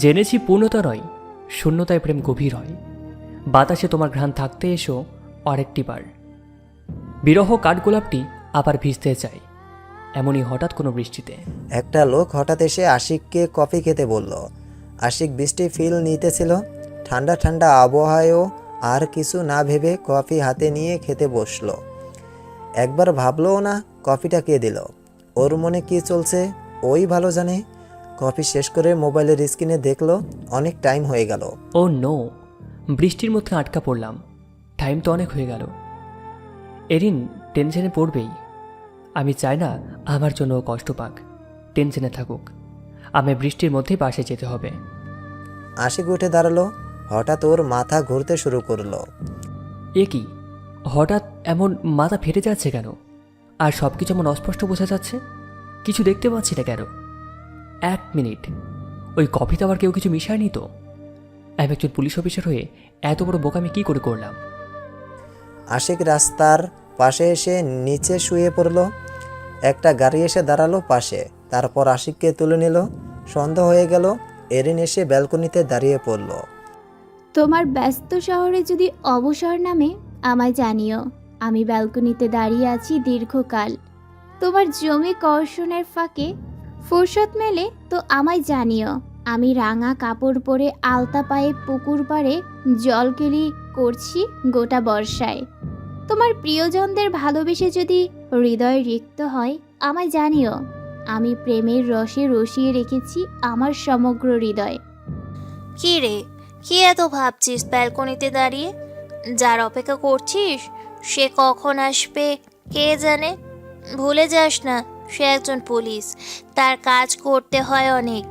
জেনেছি পূর্ণতা নয়, শূন্যতায় প্রেম গভীর হয়। বাতাসে তোমার ঘ্রাণ থাকতে এসো আরেকটি বার। বিরহ কাঠগোলাপটি আবার ভিজতে চায়, এমনই হঠাৎ কোনো বৃষ্টিতে। একটা লোক হঠাৎ এসে আশিককে কফি খেতে বলল। আশিক বৃষ্টি ফিল নিতেছিল। ঠান্ডা ঠান্ডা আবহাওয়ায়ও আর কিছু না ভেবে কফি হাতে নিয়ে খেতে বসলো। একবার ভাবলও না কফিটা কে দিল। ওর মনে কি চলছে ওই ভালো জানে। কফি শেষ করে মোবাইলের স্ক্রিনে দেখলো অনেক টাইম হয়ে গেল। ও নো, বৃষ্টির মধ্যে আটকা পড়লাম, টাইম তো অনেক হয়ে গেল। এরিন টেনশনে পড়বেই। আমি চাই না আমার জন্য ও কষ্ট পাক, টেনশনে থাকুক। আমায় বৃষ্টির মধ্যেই বাসে যেতে হবে। আশিক উঠে দাঁড়ালো। হঠাৎ ওর মাথা ঘুরতে শুরু করলো। এ কি, হঠাৎ এমন মাথা ফেটে যাচ্ছে কেন? আর সব কিছু এমন অস্পষ্ট বোঝা যাচ্ছে, কিছু দেখতে পাচ্ছি না কেন? 1 মিনিট, ওই কফিতে আবার কেউ কিছু মিশায়নি তো? আমি একজন পুলিশ অফিসার হয়ে এত বড় বোকামি কি করে করলাম? আশিক রাস্তার পাশে এসে নিচে শুয়ে পড়ল। একটা গাড়ি এসে দাঁড়ালো পাশে, তারপর আশিককে তুলে নিল। সন্ধ্যা হয়ে গেল। এরিন এসে ব্যালকনিতে দাঁড়িয়ে পড়ল। তোমার ব্যস্ত শহরে যদি অবসর নামে আমায় জানিও। আমি ব্যালকনিতে দাঁড়িয়ে আছি দীর্ঘকাল। তোমার জমি কর্ষণের ফাঁকে ফুরসত মেলে তো আমায় জানিও। আমি রাঙা কাপড় পরে আলতা পায়ে পুকুর পাড়ে জলকেলি করছি গোটা বর্ষায়। তোমার প্রিয়জনদের ভালোবেসে যদি হৃদয় রিক্ত হয় আমায় জানিও। আমি প্রেমের রসে রসিয়ে রেখেছি আমার সমগ্র হৃদয়। কি রে, কি এত ভাবছিস ব্যালকনিতে দাঁড়িয়ে? যার অপেক্ষা করছিস সে কখন আসবে কে জানে। ভুলে যাস না সে একজন পুলিশ, তার কাজ করতে হয় অনেক।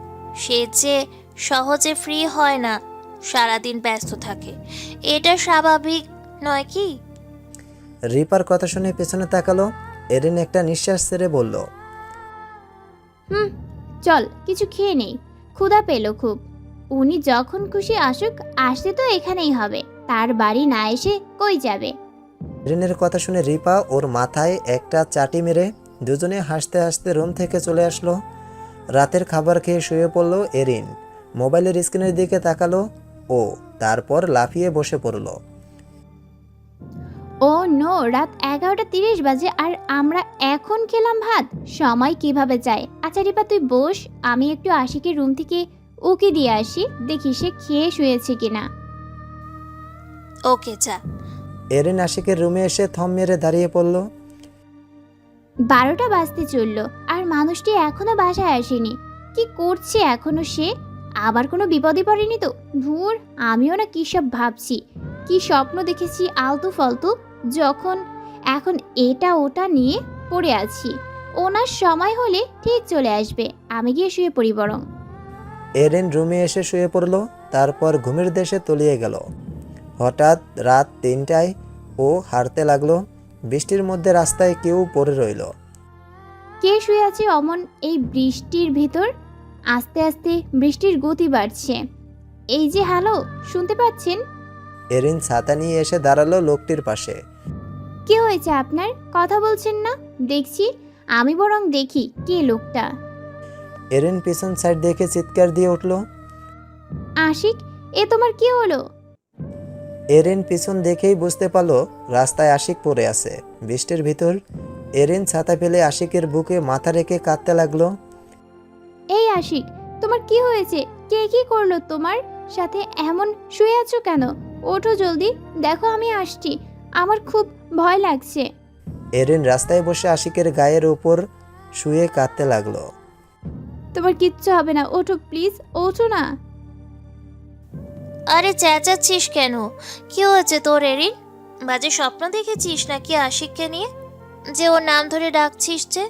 সে যে সহজে ফ্রি হয় না, সারাদিন ব্যস্ত থাকে। এটা স্বাভাবিক নয় কি? রিপার কথা শুনে পেছনে তাকালো। এরিন একটা নিঃশ্বাস ছেড়ে বলল, চল কিছু খেয়ে নেই, ক্ষুধা পেল খুব। উনি যখন খুশি আসুক, আসতে তো এখানেই হবে, তার বাড়ি না এসে কই যাবে। এরিনের কথা শুনে রিপা ওর মাথায় একটা চাটি মেরে দুজনে হাসতে হাসতে রুম থেকে চলে আসলো। রাতের খাবার খেয়ে শুয়ে পড়ল এরিন। মোবাইলের স্ক্রিনের দিকে তাকালো ও, তারপর লাফিয়ে বসে পড়ল। ও নো, রাত 11:30 বাজে আর আমরা এখন খেলাম ভাত। সময় কিভাবে যায়। আচ্ছা রিপা তুই বস, আমি একটু আশিকের রুম থেকে ওকে দিয়ে আসি, দেখি সে খেয়ে শুয়েছে কিনা। ওকে যা। এরিন আশিকের রুমে এসে থম মেরে দাঁড়িয়ে পড়ল। 12টা বাজতে চললো আর মানুষটি এখনো বাসায় আসেনি। কি করছে এখনো সে? আবার কোনো বিপদে পড়েনি তো? ধুর, আমিও না কী সব ভাবছি, কি স্বপ্ন দেখেছি আলতু ফালতু, যখন এখন এটা ওটা নিয়ে পড়ে আছি। ওনার সময় হলে ঠিক চলে আসবে, আমি গিয়ে শুয়ে পড়ি বরং। এরিন রুমে এসে শুয়ে পড়ল, তারপর ঘুমের দেশে তলিয়ে গেল। হঠাৎ রাত 3টায় ও হাঁটতে লাগলো। বৃষ্টির মধ্যে রাস্তায় কেউ পড়ে রইল। কে শুয়ে আছে অমন এই বৃষ্টির ভিতর? আস্তে আস্তে বৃষ্টির গতি বাড়ছে। এই যে হ্যালো, শুনতে পাচ্ছেন? এরিন ছাতা নিয়ে এসে দাঁড়ালো লোকটির পাশে। কি হয়েছে আপনার? কথা বলছেন না দেখছি। আমি বরং দেখি কে লোকটা। এরিন পিছন সাইড দেখে চিৎকার দিয়ে উঠল। আশিক, এ তোমার কি হলো? এরিন পিছন দেখেই বুঝতে পারল রাস্তায় আশিক পড়ে আছে বৃষ্টির ভিতর। এরিন ছাতা ফেলে আশিকের বুকে মাথা রেখে কাঁদতে লাগলো। এই আশিক, তোমার কি হয়েছে? কে কি করলো তোমার সাথে? এমন শুয়ে আছো কেন? ওঠো জলদি, দেখো আমি আসছি, আমার খুব ভয় লাগছে। এরিন রাস্তায় বসে আশিকের গায়ের উপর শুয়ে কাঁদতে লাগলো। তোমার কিচ্ছু হবে না, ওঠো প্লিজ, ওঠো না। আরে চেঁচাচ্ছিস কেন? কি হয়েছে তোর এরিন? বাজে স্বপ্ন দেখেছিস নাকি আশিককে নিয়ে, যে ওর নাম ধরে ডাকছিস যে?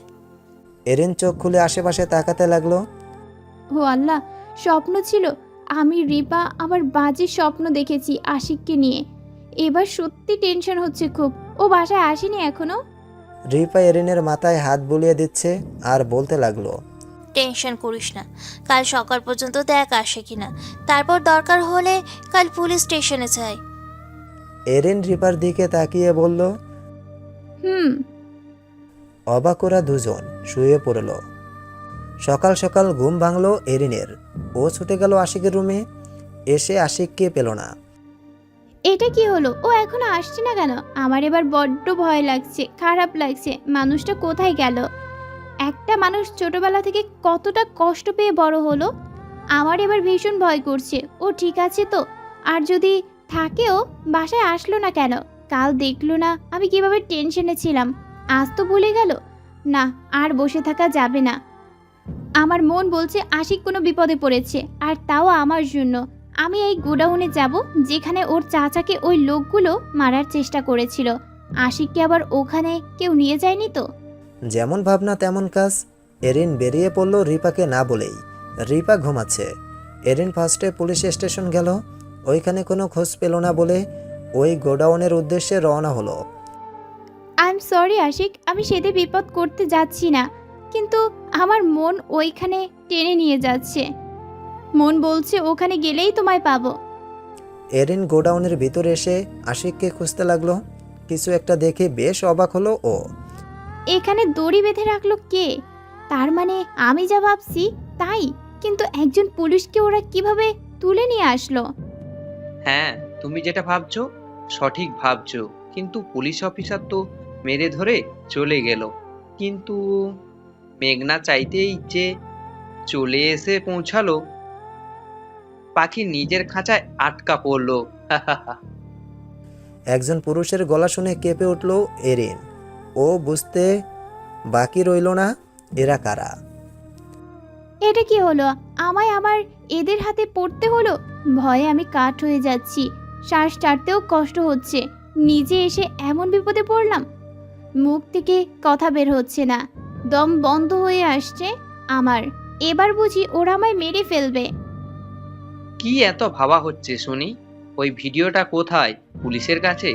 এরিন চোখ খুলে আশেপাশে তাকাতে লাগলো। ও আল্লাহ, স্বপ্ন ছিল। আমি রিপা আবার বাজে স্বপ্ন দেখেছি আশিককে নিয়ে। এবার সত্যি টেনশন হচ্ছে খুব। ও বাসায় আসেনি এখনো? রিপা এরিনের মাথায় হাত বুলিয়ে দিচ্ছে আর বলতে লাগলো। টেনশন করিস না, কাল সকাল পর্যন্ত দেখ আসে কিনা, তারপর দরকার হলে কাল পুলিশ স্টেশনে যাই। এরিন রিপার দিকে তাকিয়ে বলল। হুম। অবাক ওরা দুজন শুয়ে পড়ল। সকাল সকাল ঘুম ভাঙল এরিনের। ও ছুটে গেল আশিকের রুমে। এসে আশিককে পেল না। এটা কি হলো? ও এখনো আসছে না কেন? আমার এবার বড্ড ভয় লাগছে, খারাপ লাগছে। মানুষটা কোথায় গেল? একটা মানুষ ছোটবেলা থেকে কতটা কষ্ট পেয়ে বড় হলো, আমার এবার ভীষণ ভয় করছে। ও ঠিক আছে তো? আর যদি থাকেও, বাসায় আসলো না কেন? কাল দেখলো না আমি কিভাবে টেনশনে ছিলাম, আজ তো ভুলে গেল। না, আর বসে থাকা যাবে না। আমার মন বলছে আশিক কোনো বিপদে পড়েছে, আর তাও আমার জন্য। আমি এই গোডাউনে যাব যেখানে ওর চাচাকে ওই লোকগুলো মারার চেষ্টা করেছিল। আশিককে আবার ওখানে কেউ নিয়ে যায়নি তো? যেমন ভাবনা তেমন কাজ। এরিন বেরিয়ে পড়ল রিপাকে না বলেই। রিপা ঘুমাচ্ছে। এরিন ফার্স্টে পুলিশ স্টেশন গেল। ওইখানে কোনো খোঁজ পেল না বলে ওই গোডাউনের উদ্দেশ্যে রওনা হলো। আই এম সরি আশিক, আমি সেদে বিপদ করতে যাচ্ছি না, কিন্তু আমার মন ওইখানে টেনে নিয়ে যাচ্ছে। মন বলছে ওখানে গেলেই তোমায় পাবো। এরিন গোডাউনের ভিতরে এসে আশিককে খুঁজতে লাগলো। কিছু একটা দেখে বেশ অবাক হলো ও। এখানে দড়ি বেঁধে রাখলো কে? তার মানে আমি যা ভাবছি তাই, কিন্তু একজন পুলিশকে ওরা কিভাবে তুলে নিয়ে আসলো? হ্যাঁ, তুমি যেটা ভাবছো সঠিক ভাবছো, কিন্তু পুলিশ অফিসার তো মেরে ধরে চলে গেল, কিন্তু মেঘনা চাইতেই যে চলে এসে পৌঁছালো, পাখি নিজের খাঁচায় আটকা পড়লো। একজন পুরুষের গলা শুনে কেঁপে উঠল এরিন। ও বুঝতে বাকি রইল না এরা কারা। এটা কি হলো? আমায় আমার এদের হাতে পড়তে হলো। ভয়ে আমি কাঠ হয়ে যাচ্ছি, শ্বাস ছাড়তেও কষ্ট হচ্ছে। নিজে এসে এমন বিপদে পড়লাম, মুখ থেকে কথা বের হচ্ছে না, দম বন্ধ হয়ে আসছে আমার। এবার বুঝি ওরা আমায় মেরে ফেলবে। কি এত ভাবা হচ্ছে শুনি? ওই ভিডিওটা কোথায়? পুলিশের কাছে?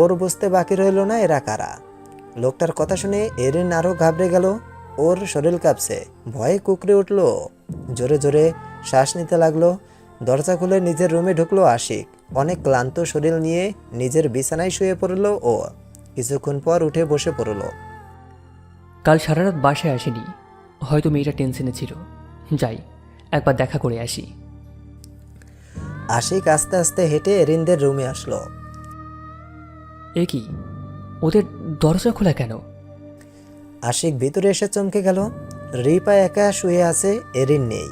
ওর বুঝতে বাকি রইল না এরা কারা। লোকটার কথা শুনে এরিন আরও ঘাবড়ে গেল। ওর শরীর কাঁপছে, ভয়ে কুকড়ে উঠল। জোরে জোরে শ্বাস নিতে লাগলো। দরজা খুলে নিজের রুমে ঢুকলো আশিক। অনেক ক্লান্ত শরীর নিয়ে নিজের বিছানায় শুয়ে পড়ল ও। কিছুক্ষণ পর উঠে বসে পড়ল। কাল সারা রাত বাসায় আসেনি, হয়তো মেয়েটা টেনশনে ছিল। যাই, একবার দেখা করে আসি। আশিক আস্তে আস্তে হেঁটে এরিনদের রুমে আসলো। এ কি, ওদের দরজা খোলা কেন? আশিক ভিতরে এসে চমকে গেল। রিপা একা শুয়ে আছে, এরিন নেই।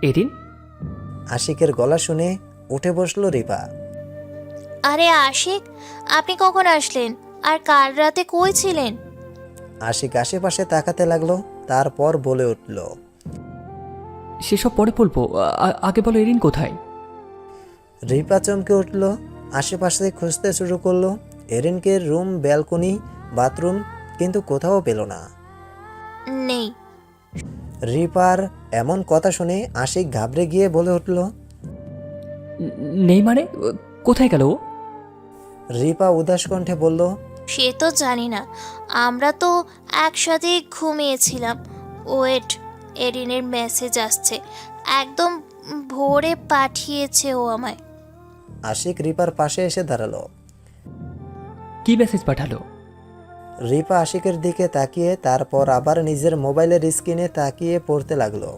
এরিন? আশিকের গলা শুনে উঠে বসলো রিপা। আরে আশিক, আপনি কখন আসলেন? আর কাল রাতে কই ছিলেন? আশিক আশেপাশে তাকাতে লাগলো, তারপর বলে উঠল। সেসব পরে বলবো, আগে বলো এরিন কোথায়? রিপা চমকে উঠল, আশেপাশে খুঁজতে শুরু করলো। এরিনকে রুম, ব্যালকনি, বাথরুম, কিন্তু কোথাও পেল না। নেই। রিপার এমন কথা শুনে আশিক ঘাবড়ে গিয়ে বলে উঠল। নেই মানে? কোথায় গেল ও? রিপা উদাস কণ্ঠে বলল। সে তো জানি না, আমরা তো একসাথে ঘুমিয়েছিলাম। ওয়েট, এরিনের মেসেজ আসছে, একদম ভোরে পাঠিয়েছে ও আমায়। আশিক রিপার পাশে এসে দাঁড়ালো। কি মেসেজ পাঠালো? রিপা আশিকের দিকে তাকিয়ে তারপর আবার নিজের মোবাইলের স্ক্রিনে তাকিয়ে পড়তে লাগলো।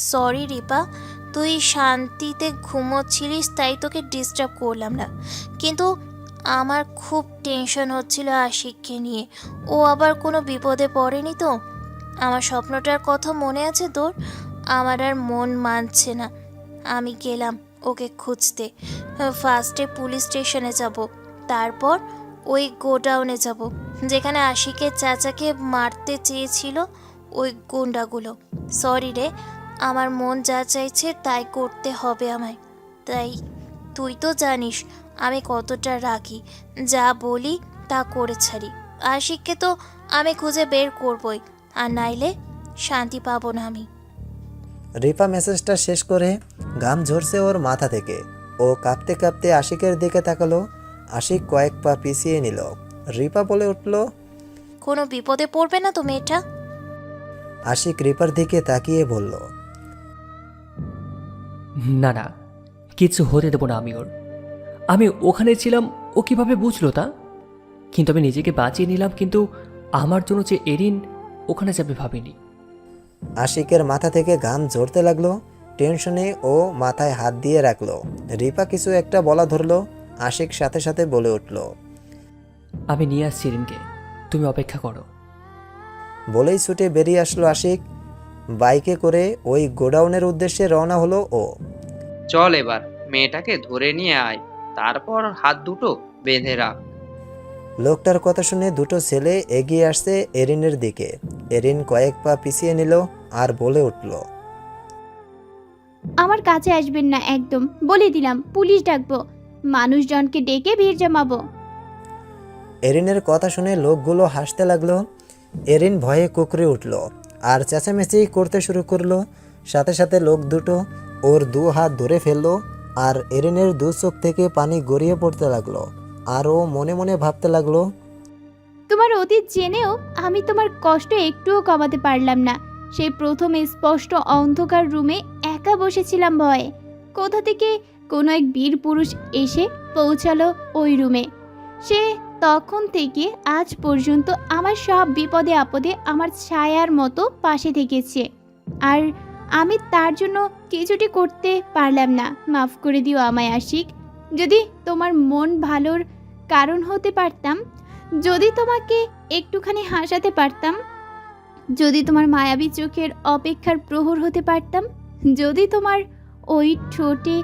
সরি রিপা, তুই শান্তিতে ঘুমোচ্ছিলিস তাই তোকে ডিস্টার্ব করলাম না, কিন্তু আমার খুব টেনশন হচ্ছিল আশিককে নিয়ে। ও আবার কোনো বিপদে পড়েনি তো? আমার স্বপ্নটার কথা মনে আছে তোর? আমার আর মন মানছে না। আমি গেলাম ওকে খুঁজতে। ফার্স্টে পুলিশ স্টেশনে যাব, তারপর ওই গোডাউনে যাব যেখানে আশিকের চাচাকে মারতে চেয়েছিল ওই গুন্ডাগুলো। সরি রে, আমার মন যা চাইছে তাই করতে হবে আমায়। তাই তুই তো জানিস আমি কতটা রাগি, যা বলি তা করে ছাড়ি। আশিককে তো আমি খুঁজে বের করবই, আর নাইলে শান্তি পাবো না আমি। রিপা মেসেজটা শেষ করে ঘাম ঝরছে ওর মাথা থেকে। ও কাঁপতে কাঁপতে আশিকের দিকে তাকালো। আশিক কয়েক পা পিছিয়ে নিল। রিপা বলে উঠল। কোনো বিপদে পড়বে না তো মেয়েটা? আশিক রিপার দিকে তাকিয়ে বলল। না না, কিছু হতে দেবো না আমি ওর। আমি ওখানে ছিলাম, ও কিভাবে বুঝলো তা? কিন্তু আমি নিজেকে বাঁচিয়ে নিলাম, কিন্তু আমার জন্য যে এরিন ওখানে যাবে ভাবিনি। আশিকের মাথা থেকে ঘাম ঝরতে লাগলো। টেনশনে ও মাথায় হাত দিয়ে রাখলো। রিপা কিছু একটা বলা ধরলো। আশিক সাথে সাথে বলে উঠল। আমি নিয়ে আসছি এরিনকে, তুমি অপেক্ষা করো। বলেই ছুটে বেরিয়ে আসলো আশিক। বাইকে করে ওই গোডাউনের উদ্দেশ্যে রওনা হলো ও। চল এবার মেয়েটাকে ধরে নিয়ে আয়, তারপর হাত দুটো বেঁধে রাখ। লোকটার কথা শুনে দুটো ছেলে এগিয়ে আসছে এরিনের দিকে। এরিন কয়েক পা পিছিয়ে নিল আর বলে উঠল। আমার কাছে আসবেন না একদম, বলে দিলাম। পুলিশ ডাকবো, মানুষজনকে ডেকে ভিড় জমাবো। এরিনের কথা শুনে লোকগুলো হাসতে লাগলো। এরিন ভয়ে কুঁকড়ে উঠল আর চেঁচামেচি করতে শুরু করলো। সাথে সাথে লোক দুটো ওর দু হাত ধরে ফেললো আর এরিনের দু চোখ থেকে পানি গড়িয়ে পড়তে লাগলো। আর ও মনে মনে ভাবতে লাগলো। তোমার অতীত জেনেও আমি তোমার কষ্ট একটুও কমাতে পারলাম না। সেই প্রথম স্পষ্ট অন্ধকার রুমে একা বসেছিলাম ভয়ে। কোথা থেকে কোনো এক বীর পুরুষ এসে পৌঁছালো ওই রুমে। সে তখন থেকে আজ পর্যন্ত আমার সব বিপদে আপদে আমার ছায়ার মতো পাশে থেকেছে, আর আমি তার জন্য কিছুটি করতে পারলাম না। মাফ করে দিও আমায় আশিক। যদি তোমার মন ভালোর কারণ হতে পারতাম, যদি তোমাকে একটুখানি হাসাতে পারতাম, যদি তোমার মায়াবী চোখের অপেক্ষার প্রহর হতে পারতাম, যদি তোমার ওই ঠোঁটে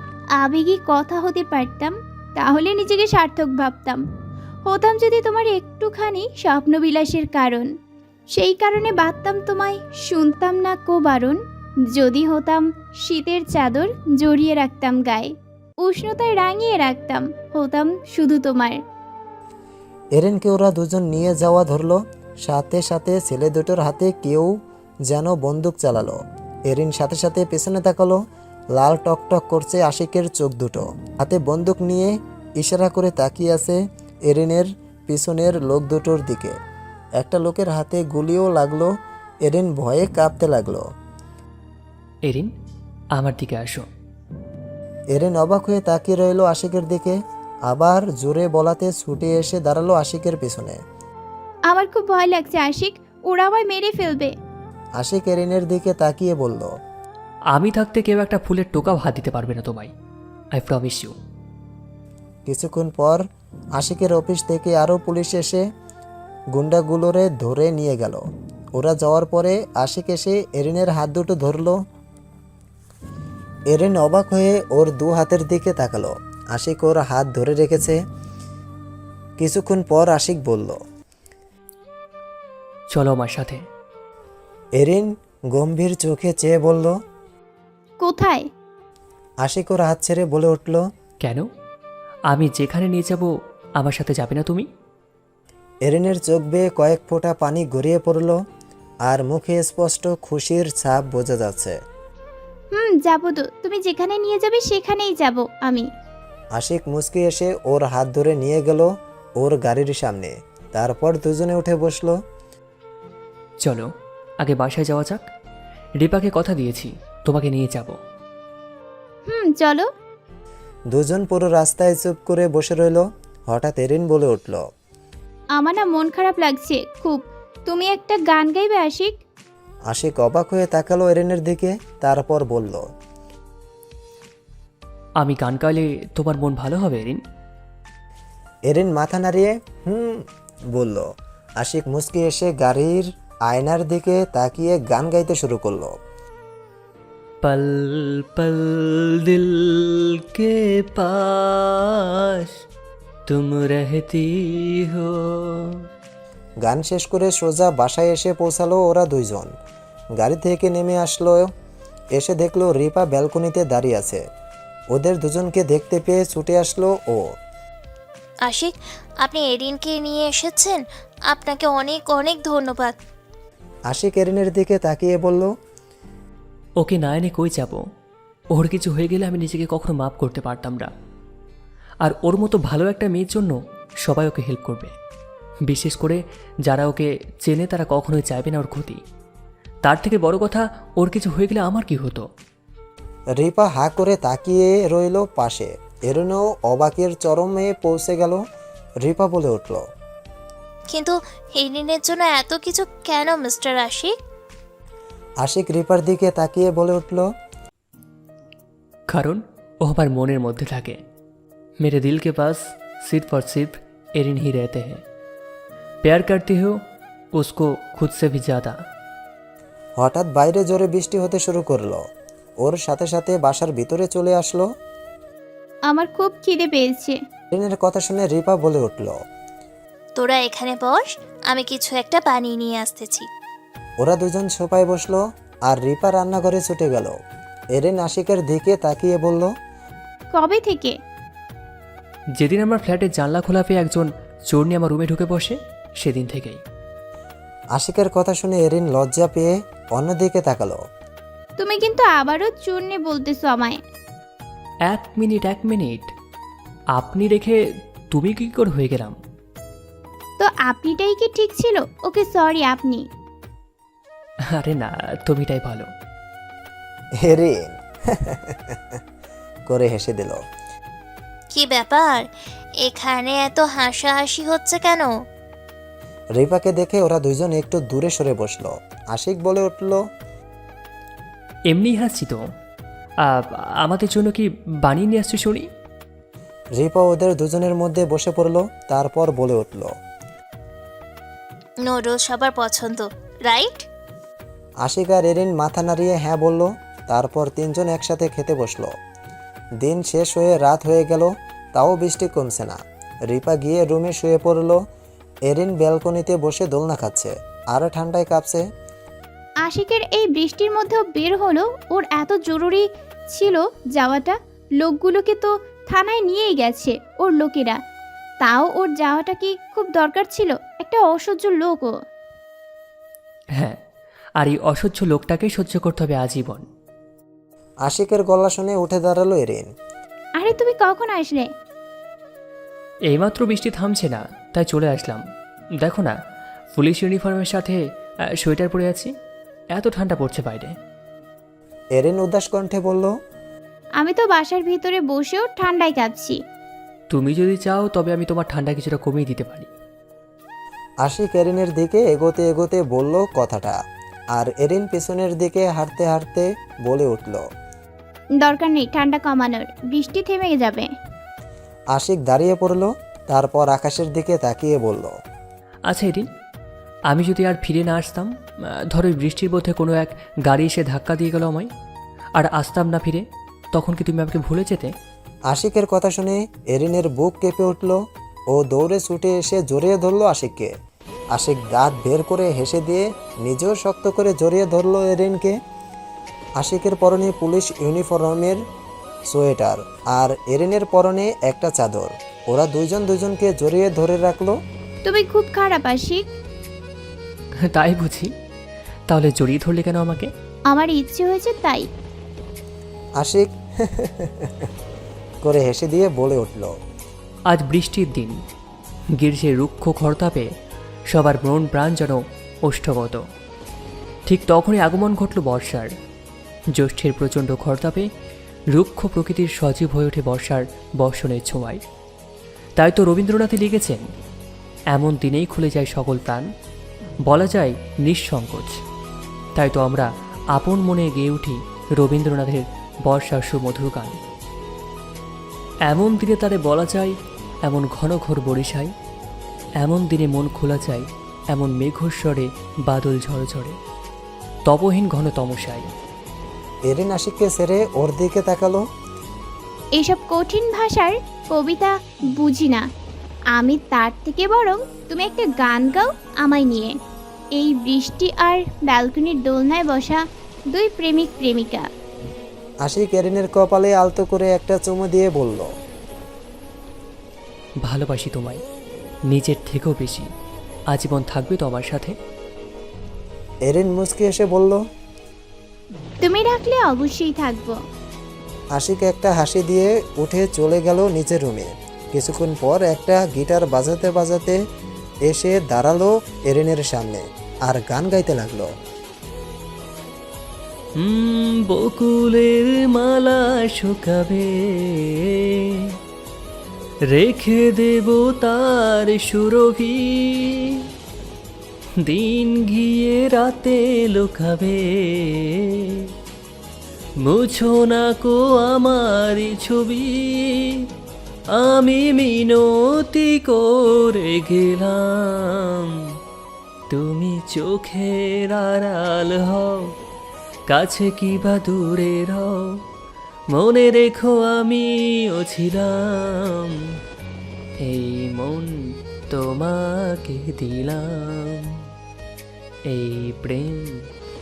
আবেগী কথা হতে পারতাম, তাহলে নিজেকে সার্থক ভাবতাম। হতাম যদি তোমার একটুখানি স্বপ্নবিলাসের কারণ, সেই কারণে বাদতাম তোমায়, শুনতাম না কো বারণ। যদি হতাম শীতের চাদর জড়িয়ে রাখতাম গায়ে, উষ্ণতায় রাঙিয়ে রাখতাম, হতাম শুধু তোমার। এরিনকে ওরা দুজন নিয়ে যাওয়া ধরলো। সাথে সাথে ছেলে দুটোর হাতে কেউ যেন বন্দুক চালালো। এরিন সাথে সাথে পেছনে তাকালো। লাল টকটক করছে আশিকের চোখ দুটো। হাতে বন্দুক নিয়ে ইশারা করে তাকিয়ে আছে এরিনের পিছনের লোক দুটোর দিকে। একটা লোকের হাতে গুলিও লাগলো। এরিন ভয়ে কাঁপতে লাগলো। এরিন, আমার দিকে আসো। এরিন অবাক হয়ে তাকিয়ে রইল আশিকের দিকে। আবার জোরে বলাতে ছুটে এসে দাঁড়ালো আশিকের পিছনে। আমার খুব ভয় লাগছে আশিক, ওরা আমায় মেরে ফেলবে। আশিক এরিনের দিকে তাকিয়ে বলল। আমি থাকতে কেউ একটা ফুলের টোকাও হাত দিতে পারবে না তোমায়, আই প্রমিস ইউ। কিছুক্ষণ পর আশিকের অফিস থেকে আরও পুলিশ এসে গুন্ডাগুলোরে ধরে নিয়ে গেল। ওরা যাওয়ার পরে আশিক এসে এরিনের হাত দুটো ধরলো। এরিন অবাক হয়ে ওর দু হাতের দিকে তাকালো। আশিক ওর হাত ধরে রেখেছে। কিছুক্ষণ পর আশিক বলল, চলো আমার সাথে। এরিন গম্ভীর চোখে চেয়ে বলল, কোথায়? আশিক ওর হাত ছেড়ে বলে উঠল, কেন? আমি যেখানে নিয়ে যাব আমার সাথে যাবে না তুমি? এরিনের চোখ বেয়ে কয়েক ফোঁটা পানি গড়িয়ে পড়ল আর মুখে স্পষ্ট খুশির ছাপ বোঝা যাচ্ছে। যাবো তো, তুমি যেখানে নিয়ে যাবে সেখানেই যাব আমি। আশিক মুচকি এসে ওর হাত ধরে নিয়ে গেল ওর গাড়ির সামনে। তারপর দুজনে উঠে বসলো। চলো আগে বাসায় যাওয়া যাক। রিপাকে কথা দিয়েছি তোমাকে নিয়ে যাব। চলো। দুজন পুরো রাস্তায় চুপ করে বসে রইল। হঠাৎ এরিন বলে উঠল, আমার না মন খারাপ লাগছে খুব। তুমি একটা গান গাইবে আশিক? আশিক অবাক হয়ে তাকালো এরিনের দিকে, তারপর বলল, আমি গান গাইলে তোমার মন ভালো হবে এরিন? এরিন মাথা নাড়িয়ে বলল। আশিক মুচকি এসে গাড়ির আয়নার দিকে তাকিয়ে গান গাইতে শুরু করলো। पल पल दिल के पास तुम रहती हो। গান শেষ করে সোজা বাসায় এসে পৌঁছালো ওরা দুইজন। গাড়ি থেকে নেমে আসলো। এসে দেখলো রিপা ব্যালকনিতে দাঁড়িয়ে আছে। ওদের দুজনকে দেখতে পেয়ে ছুটে আসলো ও। আশিক, আপনি এরিনকে নিয়ে এসেছেন, আপনাকে অনেক অনেক ধন্যবাদ। আশিক এরিনের দিকে তাকিয়ে বলল, ওকে না এনে কই যাব? ওর কিছু হয়ে গেলে আমি নিজেকে কখনো মাপ করতে পারতাম না। আর ওর মতো ভালো একটা মেয়ের জন্য সবাই ওকে হেল্প করবে। বিশেষ করে যারা ওকে চেনে তারা কখনোই চাইবে না ওর ক্ষতি। তার থেকে বড় কথা, ওর কিছু হয়ে গেলে আমার কি হতো? রিপা হা করে তাকিয়ে রইল পাশে। এরিনও অবাকের চরমে পৌঁছে গেল। রিপা বলে উঠল, কিন্তু এরিনের জন্য এত কিছু কেন মিস্টার আশিক? আশিক রিপার দিকে তাকিয়ে বলে উঠল, কারণ ও আমার মনের মধ্যে থাকে। मेरे दिल के पास सिर्फ और सिर्फ एरिन ही रहते हैं। प्यार करती हो उसको खुद से भी ज़्यादा। হঠাৎ বাইরে জোরে বৃষ্টি হতে শুরু করলো। ওর সাথে সাথে বাসার ভিতরে চলে আসলো। আমার খুব খিদে পেয়েছে। এরিনের কথা শুনে রিপা বলে উঠল, তোরা এখানে বস, আমি কিছু একটা বানিয়ে নিয়ে আসতেছি। ওরা দুজন সোফায় বসলো আর রিপা রান্নাঘরে ছুটে গেল। এরিন আশিকের দিকে তাকিয়ে বলল, কবে থেকে? যেদিন আমার ফ্ল্যাটের জানলা খোলা পেয়ে একজন চোর নিয়ে আমার রুমে ঢুকে বসে, সেদিন থেকেই। আশিকের কথা শুনে এরিন লজ্জা পেয়ে অন্যদিকে তাকালো। তুমি কিন্তু আবারও চূর্ণে বলতেছো আমায়। এক মিনিট, আপনি রেখে তুমি কি করে হয়ে গেলাম? তো আপনিটাই কি ঠিক ছিল? ওকে সরি আপনি। আরে না, তুমিটাই ভালো। এরিন করে হেসে দিল। কি ব্যাপার, এখানে এত হাসাহাসি হচ্ছে কেন? রিপাকে দেখে ওরা দুইজন একটু দূরে সরে বসলো। আশিক বলে উঠল, এমনি হাসছি তো। আমাদের জন্য কি বানিয়ে নিয়ে আসছি শুনি? রিপা ওদের দুজনের মধ্যে বসে পড়লো। তারপর বলে উঠল, নুডলস সবার পছন্দ, রাইট? আশিক আর এরিন মাথা নাড়িয়ে হ্যাঁ বলল। তারপর তিনজন একসাথে খেতে বসলো। দিন শেষ হয়ে রাত হয়ে গেল, তাও বৃষ্টি কমছে না। রিপা গিয়ে রুমে শুয়ে পড়ল। এরিন ব্যালকনিতে বসে দোলনা খাচ্ছে আর ঠান্ডায় কাঁপছে। আশিকের এই বৃষ্টির মধ্যেও বের হলো। ওর এত জরুরি ছিল যাওয়াটা। লোকগুলোকে তো থানায় নিয়েই গেছে ওর লোকেরা। তাও ওর যাওয়াটা কি খুব দরকার ছিল? একটা অসহ্য লোক ও। হ্যাঁ, আর এই অসহ্য লোকটাকেই সহ্য করতে হবে আজীবন। আশিকের গলা শুনে উঠে দাঁড়ালো এরিন। আরে তুমি কখন আসলে? এইমাত্র বৃষ্টি থামছে না, তাই চলে আসলাম। দেখো না, পুলিশ ইউনিফর্মের সাথে সোয়েটার পরে আছি। এত ঠান্ডা পড়ছে বাইরে। এরিন উদাস কণ্ঠে বলল, আমি তো বাসার ভিতরে বসেও ঠান্ডায় কাঁপছি। তুমি যদি চাও তবে আমি তোমার ঠান্ডা কিছুটা কমিয়ে দিতে পারি। আশিক এরিনের দিকে এগোতে এগোতে বলল কথাটা, আর এরিন পেছনের দিকে হাঁটতে হাঁটতে বলে উঠল, দরকার নেই ঠান্ডা কমানোর, বৃষ্টি থেমে যাবে। আশিক দাঁড়িয়ে পড়ল, তারপর আকাশের দিকে তাকিয়ে বলল, আচ্ছা এরিন, আমি যদি আর ফিরে না আসতাম, ধরো এই বৃষ্টির মধ্যে কোনো এক গাড়ি এসে ধাক্কা দিয়ে গেল আমায়, আর আসতাম না ফিরে, তখন কি তুমি আমাকে ভুলে যেতে? আশিকের কথা শুনে এরিনের বুক কেঁপে উঠল। ও দৌড়ে ছুটে এসে জড়িয়ে ধরল আশিককে। আশিক দাঁত বের করে হেসে দিয়ে নিজেও শক্ত করে জড়িয়ে ধরল এরিনকে। আশিকের পরনে পুলিশ ইউনিফর্মের সোয়েটার আর এরিনের পরনে একটা চাদর। ওরা দুজনকে জড়িয়ে ধরে রাখলো। তুমি খুব খারাপ আশিক। তাই বুঝি? তাহলে জড়িয়ে ধরলে কেন আমাকে? আমার ইচ্ছে হয়েছে তাই। আশিক করে হেসে দিয়ে বলে উঠল, আজ বৃষ্টির দিন, গ্রীষ্মের রুক্ষ খরতাপে সবার মন প্রাণ যেন ওষ্ঠগত। ঠিক তখনই আগমন ঘটল বর্ষার। জ্যৈষ্ঠের প্রচণ্ড খরতাপে রুক্ষ প্রকৃতির সজীব হয়ে ওঠে বর্ষার বর্ষণের ছোঁয়ায়। তাই তো রবীন্দ্রনাথই লিখেছেন, এমন দিনেই খুলে যায় সকল প্রাণ, বলা যায় নিঃসংকোচ। তাই তো আমরা আপন মনে গেয়ে উঠি রবীন্দ্রনাথের বর্ষার সুমধুর গান। এমন দিনে তারে বলা যায় এমন ঘন ঘোর বরিশায়, এমন দিনে মন খোলা যায় এমন মেঘস্বরে বাদল ঝড় ঝড়ে, তপহীন ঘন তমসায়। এরিন আশিককে ছেড়ে ওর দিকে তাকালো। এইসব কঠিন ভাষার কবিতা বুঝি না আমি, তার থেকে বরং তুমি একটা গান গাও আমায় নিয়ে। এই বৃষ্টি আর ব্যালকনির দোলনায় বসা দুই প্রেমিক প্রেমিকা। আশিক এরিনের কপালে আলতো করে একটা চুমু দিয়ে বলল, ভালোবাসি তোমায় নিজের থেকেও বেশি, আজীবন থাকবে তো আমার সাথে। এরিন মুচকি এসে বলল, তুমি রাখলে অবশ্যই থাকবো। আশিক একটা হাসি দিয়ে উঠে চলে গেল নিজের রুমে। কিছুক্ষণ পর একটা গিটার বাজাতে বাজাতে এসে দাঁড়ালো এরিনের সামনে আর গান গাইতে লাগলো। বকুলের মালা শুকাবে, রেখে দেব তার সুরভি, দিন গিয়ে রাতে লুকাবে, মুছো না কো আমার ছবি, আমি মিনতি করে গেলাম, তুমি চোখের আড়াল হও, কাছে কি বা দূরে রও, মনে রেখো আমিও ছিলাম, এই মন তোমাকে দিলাম, এই প্রেম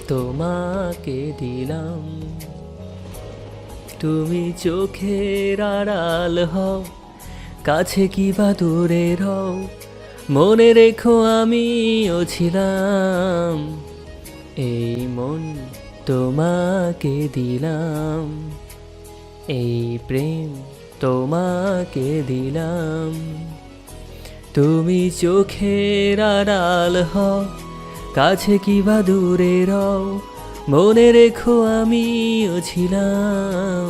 তোমাকে দিলাম, তুমি চোখের আড়াল হও, কাছে কি বা দূরে রও, মনে রেখো আমিও ছিলাম, এই মন তোমাকে দিলাম, এই প্রেম তোমাকে দিলাম, তুমি চোখের আড়াল হও, কাছে কি বা দূরে রও, মনে রেখো আমিও ছিলাম,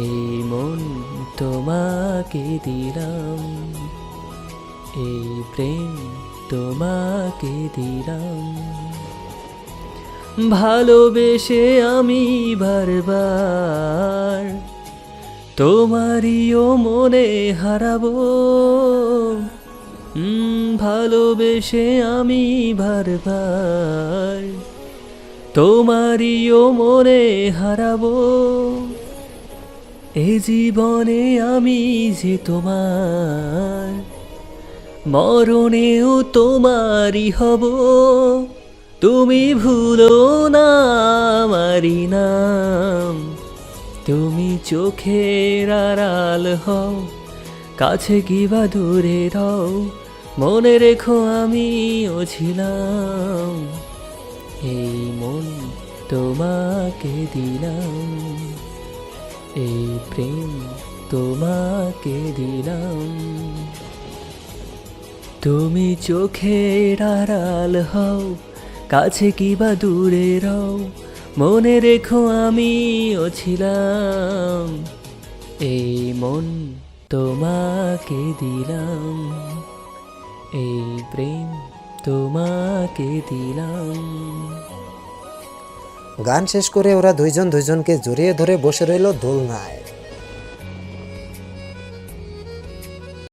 এই মন তোমাকে দিলাম, এই প্রেম তোমাকে দিলাম। ভালোবেসে আমি বারবার তোমারিও মনে হারাবো, ভালোবেসে আমি বারবার তোমারিও মনে হারাবো, এ জীবনে আমি যে তোমার, মরণেও তোমারই হব, তুমি ভুলো না আমারি নাম, তুমি চোখের আড়াল হও, কাছে কি বা দূরে রও, মনে রেখো আমিও ছিলাম, এই মন তোমাকে দিলাম, এই প্রেম তোমাকে দিলাম, তুমি চোখের আড়াল হও, কাছে কি বা দূরে রও, মনে রেখো আমিও ছিলাম, এই মন তোমাকে দিলাম, এই প্রেম তোমাকে দিলাম। গান শেষ করে ওরা দুজনকে জড়িয়ে ধরে বসে রইল দোলনায়।